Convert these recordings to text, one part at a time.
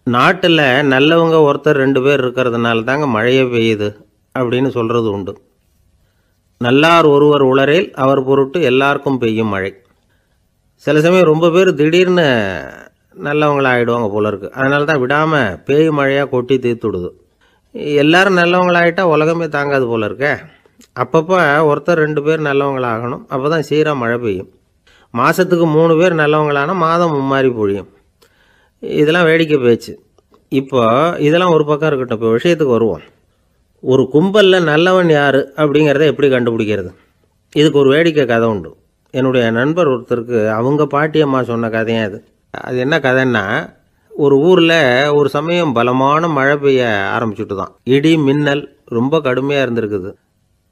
நாட்டில் நல்லவங்க ஒருத்தர் 2 பேர் இருக்கிறதுனால தாங்க மழையே பெய்யுது அப்படின்னு சொல்கிறது உண்டு. நல்லார் ஒருவர் உளரேல் அவர் பொருட்டு எல்லாருக்கும் பெய்யும் மழை. சில சமயம் ரொம்ப பேர் திடீர்னு நல்லவங்களாகிடுவாங்க போல இருக்குது. அதனால தான் விடாமல் பேய் மழையாக கொட்டி தீர்த்துடுது. எல்லாரும் நல்லவங்களாகிட்டால் உலகமே தாங்காது போல இருக்கே. அப்பப்போ ஒருத்தர் 2 பேர் நல்லவங்களாகணும். அப்போ தான் சீராக மழை பெய்யும். மாதத்துக்கு 3 பேர் நல்லவங்களானா மாதம் மும்மாரி பொழியும். இதெல்லாம் வேடிக்கை பேச்சு. இப்போ இதெல்லாம் ஒரு பக்கம் இருக்கட்டும். இப்போ விஷயத்துக்கு வருவோம். ஒரு கும்பலில் நல்லவன் யார் அப்படிங்கிறத எப்படி கண்டுபிடிக்கிறது? இதுக்கு ஒரு வேடிக்கை கதை உண்டு. என்னுடைய நண்பர் ஒருத்தருக்கு அவங்க பாட்டியம்மா சொன்ன கதையாக அது. அது என்ன கதைன்னா, ஒரு ஊரில் ஒரு சமயம் பலமான மழை பெய்ய ஆரம்பிச்சுட்டு தான். இடி மின்னல் ரொம்ப கடுமையாக இருந்திருக்குது.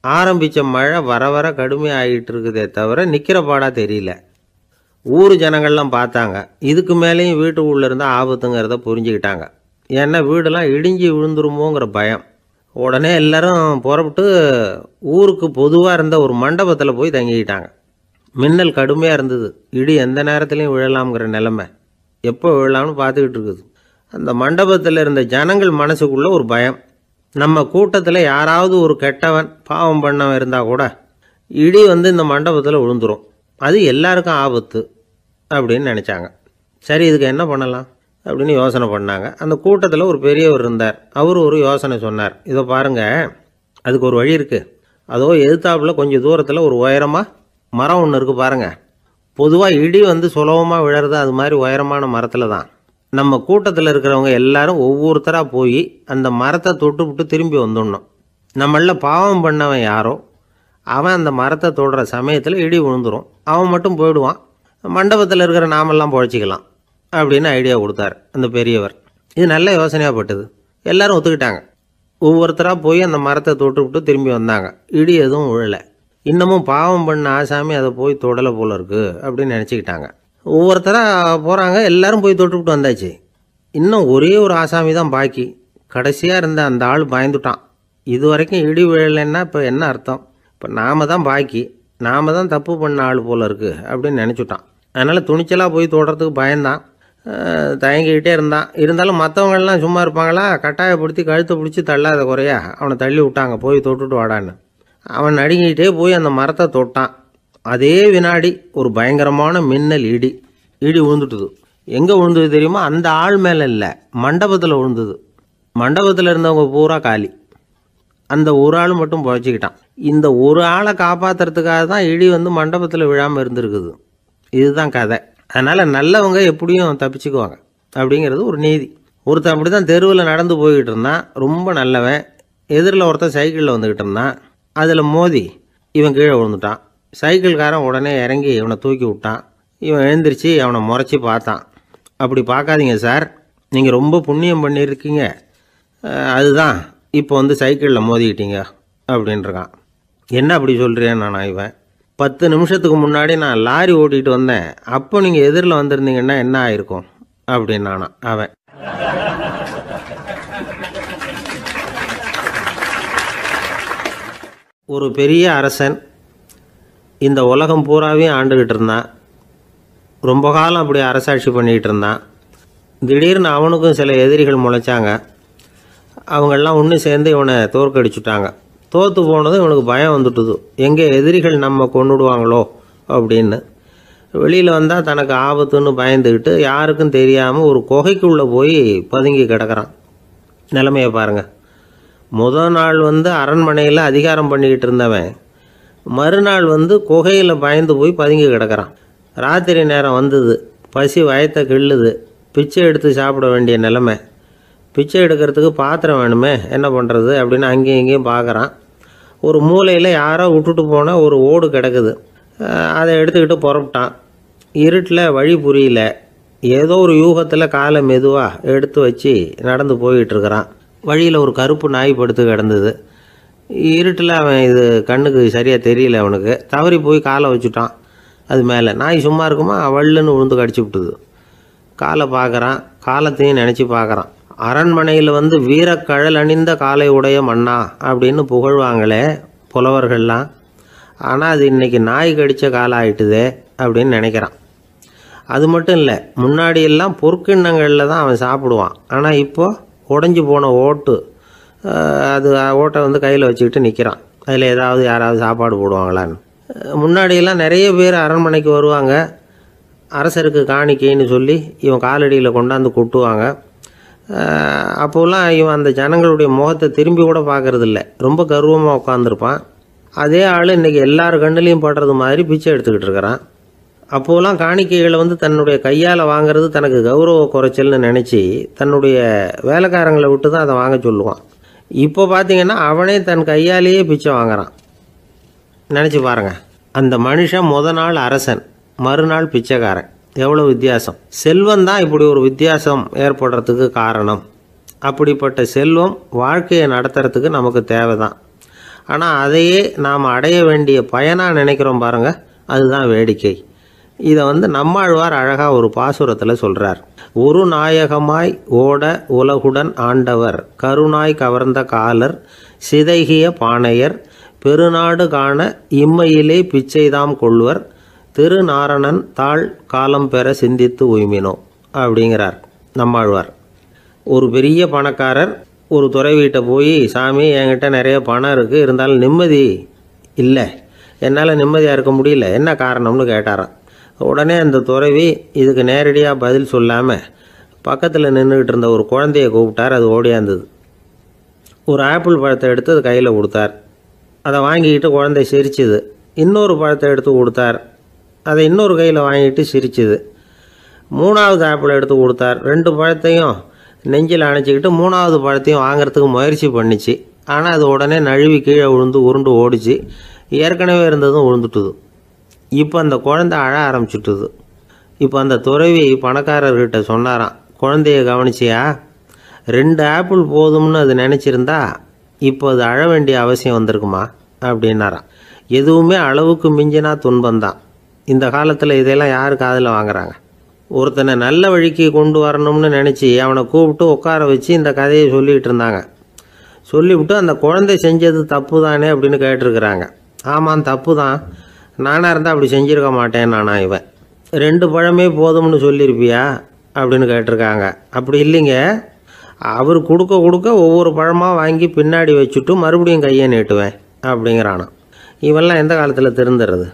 ஆரம்பித்த மழை வர வர கடுமையாக ஆகிட்டு இருக்குதே தவிர நிற்கிற பாடாக தெரியல. ஊர் ஜனங்கள்லாம் பார்த்தாங்க. இதுக்கு மேலேயும் வீட்டுக்குள்ளே இருந்தால் ஆபத்துங்கிறத புரிஞ்சுக்கிட்டாங்க. ஏன்னா வீடெல்லாம் இடிஞ்சி விழுந்துருமோங்கிற பயம். உடனே எல்லாரும் புறப்பட்டு ஊருக்கு பொதுவாக இருந்த ஒரு மண்டபத்தில் போய் தங்கிக்கிட்டாங்க. மின்னல் கடுமையாக இருந்தது. இடி எந்த நேரத்துலையும் விழலாம்ங்கிற நிலைமை. எப்போ விழலாம்னு பார்த்துக்கிட்டு இருக்குது. அந்த மண்டபத்தில் இருந்த ஜனங்கள் மனசுக்குள்ளே ஒரு பயம். நம்ம கூட்டத்தில் யாராவது ஒரு கெட்டவன் பாவம் பண்ணவன் இருந்தால் கூட இடி இந்த மண்டபத்தில் விழுந்துரும். அது எல்லாருக்கும் ஆபத்து அப்படின்னு நினச்சாங்க. சரி, இதுக்கு என்ன பண்ணலாம் அப்படின்னு யோசனை பண்ணாங்க. அந்த கூட்டத்தில் ஒரு பெரியவர் இருந்தார். அவர் ஒரு யோசனை சொன்னார். இதை பாருங்கள், அதுக்கு ஒரு வழி இருக்குது. அதோ எதிர்த்தாப்புல கொஞ்சம் தூரத்தில் ஒரு உயரமாக மரம் ஒன்று இருக்குது பாருங்கள். பொதுவாக இடி சுலபமாக விழறது அது மாதிரி உயரமான மரத்தில் தான். நம்ம கூட்டத்தில் இருக்கிறவங்க எல்லாரும் ஒவ்வொருத்தராக போய் அந்த மரத்தை தொட்டு விட்டு திரும்பி வந்துடணும். நம்மளில் பாவம் பண்ணவன் யாரோ அவன் அந்த மரத்தை தொடுற சமயத்தில் இடி விழுந்துடும். அவன் மட்டும் போயிடுவான். மண்டபத்தில் இருக்கிற நாமெல்லாம் பொழைச்சிக்கலாம் அப்படின்னு ஐடியா கொடுத்தார் அந்த பெரியவர். இது நல்ல யோசனையாக பட்டது. எல்லோரும் ஒத்துக்கிட்டாங்க. ஒவ்வொருத்தராக போய் அந்த மரத்தை தொட்டு விட்டு திரும்பி வந்தாங்க. இடி எதுவும் விழலை. இன்னமும் பாவம் பண்ண ஆசாமி அதை போய் தொடலை போல இருக்குது அப்படின்னு நினச்சிக்கிட்டாங்க. ஒவ்வொருத்தராக போகிறாங்க. எல்லோரும் போய் தொட்டு விட்டு வந்தாச்சு. இன்னும் ஒரே ஒரு ஆசாமி தான் பாக்கி. கடைசியாக இருந்த அந்த ஆள் பயந்துட்டான். இது வரைக்கும் இடி விழலைன்னா இப்போ என்ன அர்த்தம்? இப்போ நாம் தான் பாக்கி, நாம் தான் தப்பு பண்ண ஆள் போல் இருக்குது அப்படின்னு நினச்சிட்டான். அதனால் துணிச்சலாக போய் தொடுறதுக்கு பயந்தான். தயங்கிக்கிட்டே இருந்தான். இருந்தாலும் மற்றவங்கள்லாம் சும்மா இருப்பாங்களா? கட்டாயப்படுத்தி கழுத்தை பிடிச்சி தள்ளாத குறையா அவனை தள்ளி விட்டாங்க. போய் தொட்டுட்டு வாடான்னு. அவன் நடுங்கிக்கிட்டே போய் அந்த மரத்தை தொட்டான். அதே வினாடி ஒரு பயங்கரமான மின்னல் இடி விழுந்துட்டுது. எங்கே விழுந்தது தெரியுமா? அந்த ஆள் மேலே இல்லை, மண்டபத்தில் விழுந்தது. மண்டபத்தில் இருந்தவங்க பூரா காலி. அந்த ஒரு ஆள் மட்டும் பொழைச்சிக்கிட்டான். இந்த ஒரு ஆளை காப்பாற்றுறதுக்காக தான் இடி மண்டபத்தில் விழாமல் இருந்திருக்குது. இதுதான் கதை. அதனால் நல்லவங்க எப்படியும் தப்பிச்சுக்குவாங்க அப்படிங்கிறது ஒரு நீதி. ஒருத்தன் அப்படி தான் தெருவில் நடந்து போய்கிட்டு இருந்தான். ரொம்ப நல்லவன். எதிரில் ஒருத்தன் சைக்கிளில் வந்துக்கிட்டு இருந்தான். அதில் மோதி இவன் கீழே விழுந்துட்டான். சைக்கிள்காரன் உடனே இறங்கி இவனை தூக்கி விட்டான். இவன் எழுந்திரிச்சு அவனை முறைச்சி பார்த்தான். அப்படி பார்க்காதீங்க சார், நீங்கள் ரொம்ப புண்ணியம் பண்ணியிருக்கீங்க, அதுதான் இப்போ சைக்கிளில் மோதிக்கிட்டீங்க அப்படின்றான். என்ன அப்படி சொல்கிறேன் நான்? இவன் 10 நிமிஷத்துக்கு முன்னாடி நான் லாரி ஓட்டிகிட்டு வந்தேன், அப்போ நீங்கள் எதிரில் வந்திருந்தீங்கன்னா என்ன ஆயிருக்கும் அப்படின்னானா அவன். ஒரு பெரிய அரசன் இந்த உலகம் பூராவையும் ஆண்டுக்கிட்டு இருந்தான். ரொம்ப காலம் அப்படி அரசாட்சி பண்ணிக்கிட்டு இருந்தான். திடீர்னு அவனுக்கும் சில எதிரிகள் முளைச்சாங்க. அவங்கெல்லாம் ஒன்று சேர்ந்து இவனை தோற்கடிச்சுட்டாங்க. தோற்று போனதும் இவனுக்கு பயம் வந்துட்டுது. எங்கே எதிரிகள் நம்ம கொண்டுடுவாங்களோ அப்படின்னு. வெளியில் வந்தால் தனக்கு ஆபத்துன்னு பயந்துக்கிட்டு யாருக்கும் தெரியாமல் ஒரு குகைக்குள்ளே போய் பதுங்கி கிடக்கிறான். நிலைமையை பாருங்கள். முதல் நாள் அரண்மனையில் அதிகாரம் பண்ணிக்கிட்டு இருந்தவன் மறுநாள் குகையில் பயந்து போய் பதுங்கி கிடக்கிறான். ராத்திரி நேரம் வந்தது. பசி வயத்தை கிள்ளுது. பிச்சை எடுத்து சாப்பிட வேண்டிய நிலைமை. பிச்சை எடுக்கிறதுக்கு பாத்திரம் வேணுமே, என்ன பண்ணுறது அப்படின்னு அங்கேயும் இங்கேயும் பார்க்குறான். ஒரு மூலையில் யாரோ விட்டுட்டு போன ஒரு ஓடு கிடக்குது. அதை எடுத்துக்கிட்டு புறப்பட்டான். இருட்டில் வழி புரியல. ஏதோ ஒரு யூகத்தில் காலை மெதுவாக எடுத்து வச்சு நடந்து போய்கிட்டுருக்கிறான். வழியில் ஒரு கருப்பு நாய் படுத்து கிடந்தது. இருட்டில் அவன் இது கண்ணுக்கு சரியாக தெரியல. அவனுக்கு தவறி போய் காலை வச்சுட்டான். அது மேலே நாய் சும்மா இருக்குமா, வள்ளுன்னு விழுந்து கடிச்சு விட்டுது. காலை பார்க்குறான். காலத்தையும் நினச்சி பார்க்குறான். அரண்மனையில் வீரக்கழல் அணிந்த காலை உடைய மன்னா அப்படின்னு புகழ்வாங்களே புலவர்கள்லாம். ஆனால் அது இன்றைக்கி நாய் கடித்த காலம் ஆகிட்டுதே அப்படின்னு நினைக்கிறான். அது மட்டும் இல்லை, முன்னாடியெல்லாம் பொற்கிண்ணங்களில் தான் அவன் சாப்பிடுவான். ஆனால் இப்போது உடஞ்சி போன ஓட்டு, அது ஓட்டை வந்து கையில் வச்சுக்கிட்டு நிற்கிறான். அதில் யாராவது சாப்பாடு போடுவாங்களான்னு. முன்னாடியெல்லாம் நிறைய பேர் அரண்மனைக்கு வருவாங்க. அரசருக்கு காணிக்கைன்னு சொல்லி இவன் காலடியில் கொண்டாந்து கொட்டுவாங்க. அப்போல்லாம் இவன் அந்த ஜனங்களுடைய முகத்தை திரும்பி கூட பார்க்குறதில்ல, ரொம்ப கர்வமாக உட்காந்துருப்பான். அதே ஆள் இன்றைக்கி எல்லார் கண்ணுலேயும் படுறது மாதிரி பிச்சை எடுத்துக்கிட்டு இருக்கிறான். அப்போலாம் காணிக்கைகளை வந்து தன்னுடைய கையால் வாங்கிறது தனக்கு கௌரவ குறைச்சல்னு நினச்சி தன்னுடைய வேலைக்காரங்களை விட்டு தான் அதை வாங்க சொல்லுவான். இப்போ பார்த்திங்கன்னா அவனே தன் கையாலேயே பிச்சை வாங்குறான். நினச்சி பாருங்கள், அந்த மனுஷன் நாள் அரசன், மறுநாள் பிச்சைக்காரன். எவ்வளோ வித்தியாசம்! செல்வம் தான் இப்படி ஒரு வித்தியாசம் ஏற்படுறதுக்கு காரணம். அப்படிப்பட்ட செல்வம் வாழ்க்கையை நடத்துறதுக்கு நமக்கு தேவை தான். ஆனால் அதையே நாம் அடைய வேண்டிய பயனாக நினைக்கிறோம் பாருங்கள், அதுதான் வேடிக்கை. இதை வந்து நம்மாழ்வார் அழகாக ஒரு பாசுரத்தில் சொல்கிறார். ஒரு நாயகமாய் ஓட உலகுடன் ஆண்டவர், கருணாய் கவர்ந்த காலர், சிதைகிய பானையர், பெருநாடு காண இம்மையிலே பிச்சைதாம் கொள்வர், திருநாரணன் தாழ் காலம் பெற சிந்தித்து உய்மினோ அப்படிங்கிறார் நம்மாழ்வார். ஒரு பெரிய பணக்காரர் ஒரு துறவிகிட்ட போய், சாமி என்கிட்ட நிறைய பணம் இருக்குது, இருந்தாலும் நிம்மதி இல்லை, என்னால் நிம்மதியாக இருக்க முடியல, என்ன காரணம்னு கேட்டாராம். உடனே அந்த துறவி இதுக்கு நேரடியாக பதில் சொல்லாமல் பக்கத்தில் நின்றுக்கிட்டு இருந்த ஒரு குழந்தைய கூப்பிட்டார். அது ஓடியாந்தது. ஒரு ஆப்பிள் பழத்தை எடுத்து அது கையில் கொடுத்தார். அதை வாங்கிக்கிட்டு குழந்தை சிரிச்சுது. இன்னொரு பழத்தை எடுத்து கொடுத்தார். அதை இன்னொரு கையில் வாங்கிட்டு சிரிச்சுது. மூணாவது ஆப்பிள் எடுத்து கொடுத்தார். 2 பழத்தையும் நெஞ்சில் அணைச்சிக்கிட்டு 3ஆவது பழத்தையும் வாங்கிறதுக்கு முயற்சி பண்ணிச்சு. ஆனால் அது உடனே நழுவி கீழே விழுந்து உருண்டு ஓடிச்சு. ஏற்கனவே இருந்ததும் விழுந்துட்டுது. இப்போ அந்த குழந்தை அழ ஆரம்பிச்சுட்டுது. இப்போ அந்த துறவி பணக்காரர்கிட்ட சொன்னாராம், குழந்தைய கவனிச்சியா, 2 ஆப்பிள் போதும்னு அது நினச்சிருந்தா இப்போ அது அழ வேண்டிய அவசியம் வந்திருக்குமா அப்படின்னாராம். எதுவுமே அளவுக்கு மிஞ்சினா துன்பந்தான். இந்த காலத்தில் இதெல்லாம் யார் காதில் வாங்குறாங்க? ஒருத்தனை நல்ல வழிக்கு கொண்டு வரணும்னு நினச்சி அவனை கூப்பிட்டு உட்கார வச்சு இந்த கதையை சொல்லிகிட்டு இருந்தாங்க. சொல்லிவிட்டு அந்த குழந்தை செஞ்சது தப்பு தானே அப்படின்னு கேட்டிருக்கிறாங்க. ஆமாம், தப்பு தான், நானாக இருந்தால் அப்படி செஞ்சுருக்க மாட்டேன் நானா இவன். 2 பழமே போதும்னு சொல்லியிருப்பியா அப்படின்னு கேட்டிருக்காங்க. அப்படி இல்லைங்க, அவர் கொடுக்க கொடுக்க ஒவ்வொரு பழமாக வாங்கி பின்னாடி வச்சுட்டு மறுபடியும் கையை நீட்டுவேன் அப்படிங்கிறானா. இவெல்லாம் எந்த காலத்தில் திருந்துறது?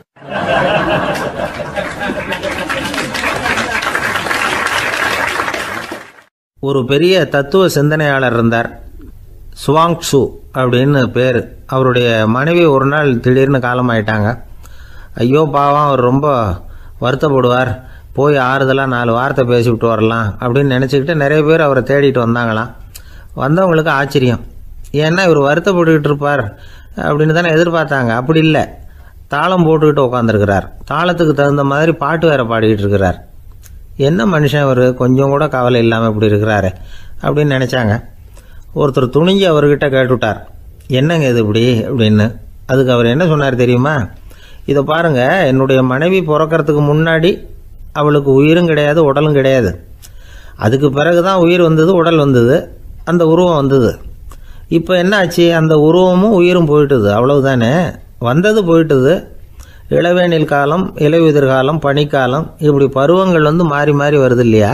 ஒரு பெரிய தத்துவ சிந்தனையாளர் இருந்தார், சுவாங்சு அப்படின்னு பேர். அவருடைய மனைவி ஒரு நாள் திடீர்னு காலமாயிட்டாங்க. ஐயோ பாவம், அவர் ரொம்ப வருத்தப்படுவார், போய் ஆறுதலாக 4 வார்த்தை பேசிவிட்டு வரலாம் அப்படின்னு நினச்சிக்கிட்டு நிறைய பேர் அவரை தேடிட்டு வந்தாங்களாம். வந்தவங்களுக்கு ஆச்சரியம், ஏன்னா இவர் வருத்தப்பட்டுக்கிட்டு இருப்பார் அப்படின்னு தானே எதிர்பார்த்தாங்க. அப்படி இல்லை, தாளம் போட்டுக்கிட்டு உட்காந்துருக்கிறார். தாளத்துக்கு தகுந்த மாதிரி பாட்டு வேறு பாடிக்கிட்டு இருக்கிறார். என்ன மனுஷன் அவர், கொஞ்சம் கூட கவலை இல்லாமல் இப்படி இருக்கிறாரு அப்படின்னு நினச்சாங்க. ஒருத்தர் துணிஞ்சு அவர்கிட்ட கேட்டுவிட்டார், என்னங்க இது இப்படி அப்படின்னு. அதுக்கு அவர் என்ன சொன்னார் தெரியுமா? இதை பாருங்கள், என்னுடைய மனைவி பிறக்கிறதுக்கு முன்னாடி அவளுக்கு உயிரும் கிடையாது, உடலும் கிடையாது. அதுக்கு பிறகு தான் உயிர் வந்தது, உடல் வந்தது, அந்த உருவம் வந்தது. இப்போ என்ன ஆச்சு? அந்த உருவமும் உயிரும் போயிட்டுது, அவ்வளவுதானே. வந்தது போயிட்டுது. இளவேனில் காலம், இலையுதிர் காலம், பனிக்காலம், இப்படி பருவங்கள் வந்து மாறி மாறி வருது இல்லையா?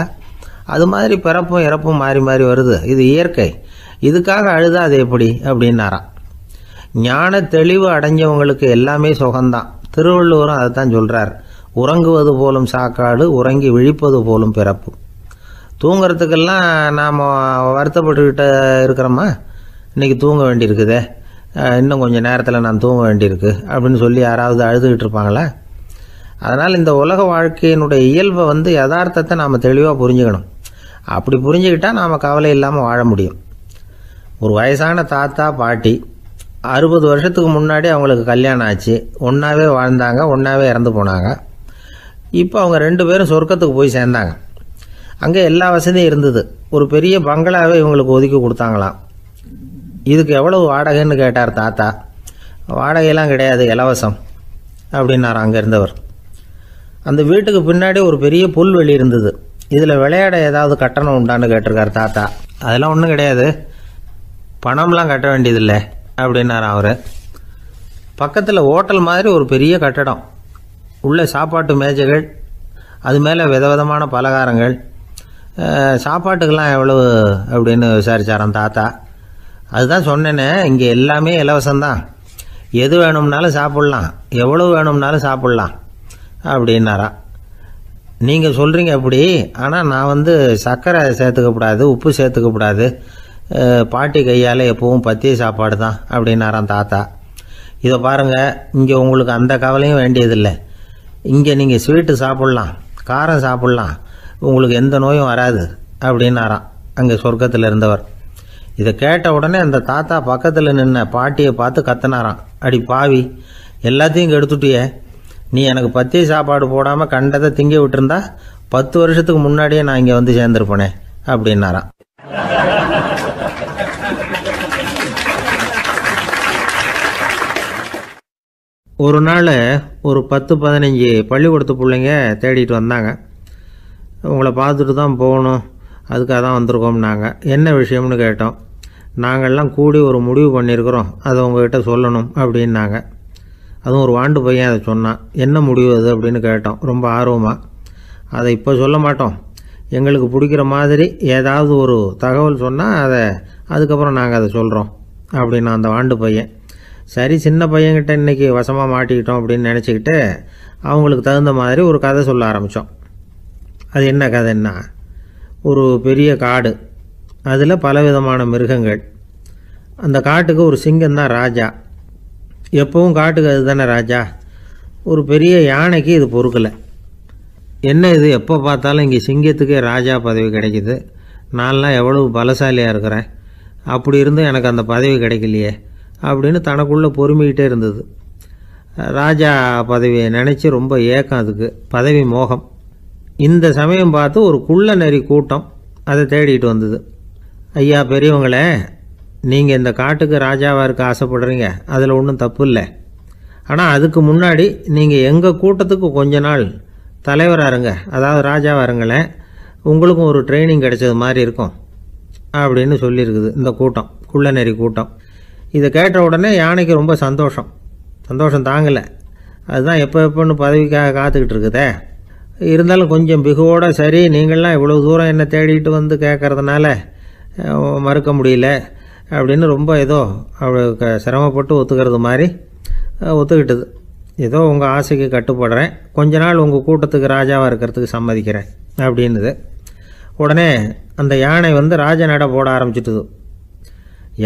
அது மாதிரி பிறப்பும் இறப்பும் மாறி மாறி வருது. இது இயற்கை. இதுக்காக அழுதா அது எப்படி அப்படின்னாராம். ஞான தெளிவு அடைஞ்சவங்களுக்கு எல்லாமே சுகம்தான். திருவள்ளுவரும் அதை தான் சொல்கிறார், உறங்குவது போலும் சாக்காடு, உறங்கி விழிப்பது போலும் பிறப்பு. தூங்கிறதுக்கெல்லாம் நாம் வருத்தப்பட்டுக்கிட்ட இருக்கிறோமா? இன்றைக்கி தூங்க வேண்டியிருக்குதே, இன்னும் கொஞ்சம் நேரத்தில் நான் தூங்க வேண்டியிருக்கு அப்படின்னு சொல்லி யாராவது அழுதுகிட்டு இருப்பாங்களா? அதனால் இந்த உலக வாழ்க்கையினுடைய இயல்பை வந்து யதார்த்தத்தை நாம் தெளிவாக புரிஞ்சுக்கணும். அப்படி புரிஞ்சுக்கிட்டால் நாம் கவலை இல்லாமல் வாழ முடியும். ஒரு வயசான தாத்தா பாட்டி 60 வருஷத்துக்கு முன்னாடி அவங்களுக்கு கல்யாணம் ஆச்சு. ஒன்றாவே வாழ்ந்தாங்க, ஒன்றாவே இறந்து போனாங்க. இப்போ அவங்க 2 பேரும் சொர்க்கத்துக்கு போய் சேர்ந்தாங்க. அங்கே எல்லா வசதியும் இருந்தது. ஒரு பெரிய பங்களாவே இவங்களுக்கு ஒதுக்கி கொடுத்தாங்களாம். இதுக்கு எவ்வளவு வாடகைன்னு கேட்டார் தாத்தா. வாடகையெல்லாம் கிடையாது, இலவசம் அப்படின்னார் அங்கே இருந்தவர். அந்த வீட்டுக்கு பின்னாடி ஒரு பெரிய புல்வெளி இருந்தது. இதில் விளையாட ஏதாவது கட்டணம் உண்டான்னு கேட்டிருக்கார் தாத்தா. அதெல்லாம் ஒன்றும் கிடையாது, பணம்லாம் கட்ட வேண்டியதில்லை அப்படின்னார் அவர். பக்கத்தில் ஹோட்டல் மாதிரி ஒரு பெரிய கட்டடம், உள்ள சாப்பாட்டு மேஜைகள், அது மேலே விதவிதமான பலகாரங்கள். சாப்பாட்டுக்கெல்லாம் எவ்வளவு அப்படின்னு விசாரிச்சாராம் தாத்தா. அதுதான் சொன்னேனே, இங்கே எல்லாமே இலவசம்தான், எது வேணும்னாலும் சாப்பிட்லாம், எவ்வளவு வேணும்னாலும் சாப்பிட்லாம் அப்படின்னாராம். நீங்கள் சொல்கிறீங்க அப்படி, ஆனால் நான் சர்க்கரை சேர்த்துக்கக்கூடாது, உப்பு சேர்த்துக்கக்கூடாது, பாட்டி கையால் எப்பவும் பத்திய சாப்பாடு தான் அப்படின்னாராம் தாத்தா. இதை பாருங்கள், இங்கே உங்களுக்கு அந்த கவலையும் வேண்டியதில்லை. இங்கே நீங்கள் ஸ்வீட்டு சாப்பிட்லாம், காரம் சாப்பிட்லாம், உங்களுக்கு எந்த நோயும் வராது அப்படின்னாராம் அங்கே சொர்க்கத்தில் இருந்தவர். இதை கேட்ட உடனே அந்த தாத்தா பக்கத்தில் நின்ன பாட்டியை பார்த்து கத்தினாராம், அடி பாவி, எல்லாத்தையும் கெடுத்துட்டியே, நீ எனக்கு பத்திய சாப்பாடு போடாமல் கண்டதை திங்க விட்டுருந்தா 10 வருஷத்துக்கு முன்னாடியே நான் இங்கே சேர்ந்துருப்பேனே அப்படின்னாராம். ஒரு நாள் ஒரு 10-15 பள்ளிக்கூடத்து பிள்ளைங்க தேடிட்டு வந்தாங்க. உங்களை பார்த்துட்டு தான் போகணும், அதுக்காக தான் வந்திருக்கோம்னாங்க. என்ன விஷயம்னு கேட்டோம். நாங்கள்லாம் கூடி ஒரு முடிவு பண்ணியிருக்கிறோம், அதை உங்ககிட்ட சொல்லணும் அப்படின்னாங்க. அதுவும் ஒரு வாண்டு பையன் அதை சொன்னான். என்ன முடிவு அது அப்படின்னு கேட்டோம் ரொம்ப ஆர்வமாக. அதை இப்போ சொல்ல மாட்டோம், எங்களுக்கு பிடிக்கிற மாதிரி ஏதாவது ஒரு தகவல் சொன்னால் அதுக்கப்புறம் நாங்கள் அதை சொல்கிறோம் அப்படின்னா அந்த வாண்டு பையன். சரி, சின்ன பையன்கிட்ட இன்றைக்கி வசமாக மாட்டிக்கிட்டோம் அப்படின்னு நினச்சிக்கிட்டு அவங்களுக்கு தகுந்த மாதிரி ஒரு கதை சொல்ல ஆரம்பித்தோம். அது என்ன கதைன்னா, ஒரு பெரிய காடு, அதில் பலவிதமான மிருகங்கள். அந்த காட்டுக்கு ஒரு சிங்கம் தான் ராஜா. எப்பவும் காட்டுக்கு அது தானே ராஜா. ஒரு பெரிய யானைக்கு இது பொறுக்கலை. என்ன இது, எப்போ பார்த்தாலும் இங்கே சிங்கத்துக்கே ராஜா பதவி கிடைக்கிது, நான்லாம் எவ்வளவு பலசாலியாக இருக்கிறேன், அப்படி இருந்தும் எனக்கு அந்த பதவி கிடைக்கலையே அப்படின்னு தனக்குள்ளே பொறுமிக்கிட்டே இருந்தது. ராஜா பதவியை நினச்சி ரொம்ப ஏக்கம், அதுக்கு பதவி மோகம். இந்த சமயம் பார்த்து ஒரு குள்ள நரி கூட்டம் அதை தேடிட்டு வந்தது. ஐயா பெரியவங்களே, நீங்கள் இந்த காட்டுக்கு ராஜாவாக இருக்க ஆசைப்படுறீங்க, அதில் ஒன்றும் தப்பு இல்லை. ஆனால் அதுக்கு முன்னாடி நீங்கள் எங்கள் கூட்டத்துக்கு கொஞ்ச நாள் தலைவராக இருங்க, அதாவது ராஜாவாக இருங்களேன், உங்களுக்கும் ஒரு ட்ரைனிங் கிடைச்சது மாதிரி இருக்கும் அப்படின்னு சொல்லியிருக்குது இந்த கூட்டம், குள்ள நரி கூட்டம். இதை கேட்ட உடனே யானைக்கு ரொம்ப சந்தோஷம் தாங்கலை. அதுதான் எப்போன்னு பதவிக்காக காத்துக்கிட்டு இருக்குதே. இருந்தாலும் கொஞ்சம் பிகுவோட, சரி நீங்கள்லாம் இவ்வளோ தூரம் என்னை தேடிட்டு வந்து கேட்கறதுனால மறுக்க முடியல அப்படின்னு ரொம்ப ஏதோ அவளுக்கு சிரமப்பட்டு ஒத்துக்கிறது மாதிரி ஒத்துக்கிட்டது. ஏதோ உங்கள் ஆசைக்கு கட்டுப்படுறேன், கொஞ்ச நாள் உங்கள் கூட்டத்துக்கு ராஜாவாக இருக்கிறதுக்கு சம்மதிக்கிறேன் அப்படின்னுது. உடனே அந்த யானை ராஜ நட போட ஆரம்பிச்சிட்டுது.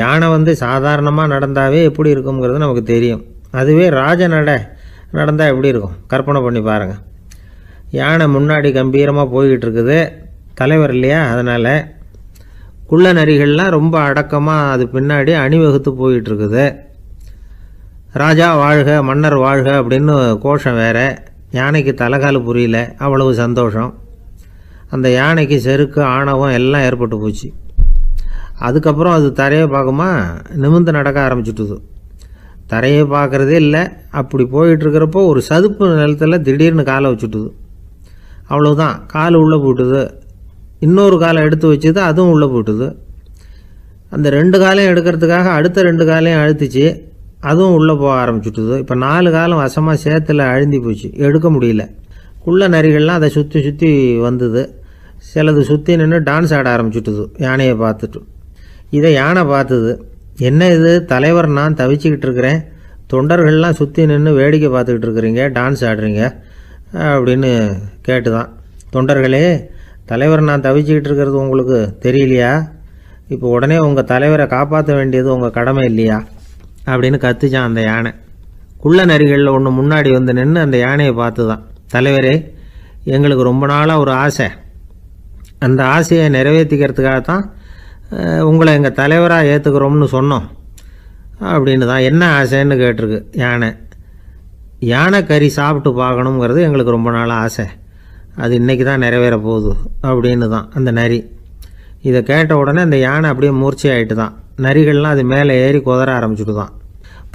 யானை சாதாரணமாக நடந்தாவே எப்படி இருக்குங்கிறது நமக்கு தெரியும். அதுவே ராஜ நடந்தால் எப்படி இருக்கும் கற்பனை பண்ணி பாருங்கள். யானை முன்னாடி கம்பீரமாக போய்கிட்டு இருக்குது, தலைவர் இல்லையா, அதனால் குள்ள நரிகள்லாம் ரொம்ப அடக்கமாக அது பின்னாடி அணிவகுத்து போயிட்டுருக்குது. ராஜா வாழ்க, மன்னர் வாழ்க அப்படின்னு கோஷம் வேறு. யானைக்கு தலைகால் புரியல, அவ்வளவு சந்தோஷம். அந்த யானைக்கு செருக்கு, ஆணவம் எல்லாம் ஏற்பட்டு போச்சு. அதுக்கப்புறம் அது தரையை பார்க்குமா, நிமிர்ந்து நடக்க ஆரம்பிச்சுட்டுது. தரையை பார்க்குறதே இல்லை. அப்படி போயிட்டுருக்கிறப்போ ஒரு சதுப்பு நிலத்தில் திடீர்னு காலை வச்சுட்டுது. அவ்வளோதான், கால் உள்ளே போட்டுது. இன்னொரு காலை எடுத்து வச்சுது, அதுவும் உள்ளே போட்டுது. அந்த 2 காலையும் எடுக்கிறதுக்காக அடுத்த 2 காலையும் அழுத்திச்சு, அதுவும் உள்ளே போக ஆரம்பிச்சுட்டுது. இப்போ 4 காலம் வசமாக சேத்துல அழுந்தி போச்சு, எடுக்க முடியல. குள்ள நரிகள்லாம் அதை சுற்றி சுற்றி வந்தது. சிலது சுற்றி நின்று டான்ஸ் ஆட ஆரம்பிச்சுட்டுது யானையை பார்த்துட்டு. இதை யானை பார்த்தது. என்ன இது, தலைவர் நான் தவிச்சிக்கிட்டு இருக்கிறேன், தொண்டர்கள்லாம் சுற்றி நின்று வேடிக்கை பார்த்துக்கிட்டு இருக்கிறீங்க, டான்ஸ் ஆடுறீங்க அப்படின்னு கேட்டுதான். தொண்டர்களே, தலைவர் நான் தவிச்சிக்கிட்டு இருக்கிறது உங்களுக்கு தெரியலையா? இப்போ உடனே உங்கள் தலைவரை காப்பாற்ற வேண்டியது உங்கள் கடமை இல்லையா அப்படின்னு கத்துச்சான் அந்த யானை. குள்ள நரிகளில் ஒன்று முன்னாடி நின்று அந்த யானையை பார்த்து தான், தலைவரே, எங்களுக்கு ரொம்ப நாளாக ஒரு ஆசை, அந்த ஆசையை நிறைவேற்றிக்கிறதுக்காக தான் உங்களை எங்கள் தலைவராக ஏற்றுக்கிறோம்னு சொன்னோம் அப்படின்னு தான். என்ன ஆசைன்னு கேட்டிருக்கு யானை. யானை கறி சாப்பிட்டு பார்க்கணுங்கிறது எங்களுக்கு ரொம்ப நாள் ஆசை, அது இன்றைக்கி தான் நிறைவேற போகுது அப்படின்னு தான் அந்த நரி. இதை கேட்ட உடனே அந்த யானை அப்படியே மூர்ச்சி ஆகிட்டு தான். நரிகள்லாம் அது மேலே ஏறி குதற ஆரம்பிச்சுட்டு தான்.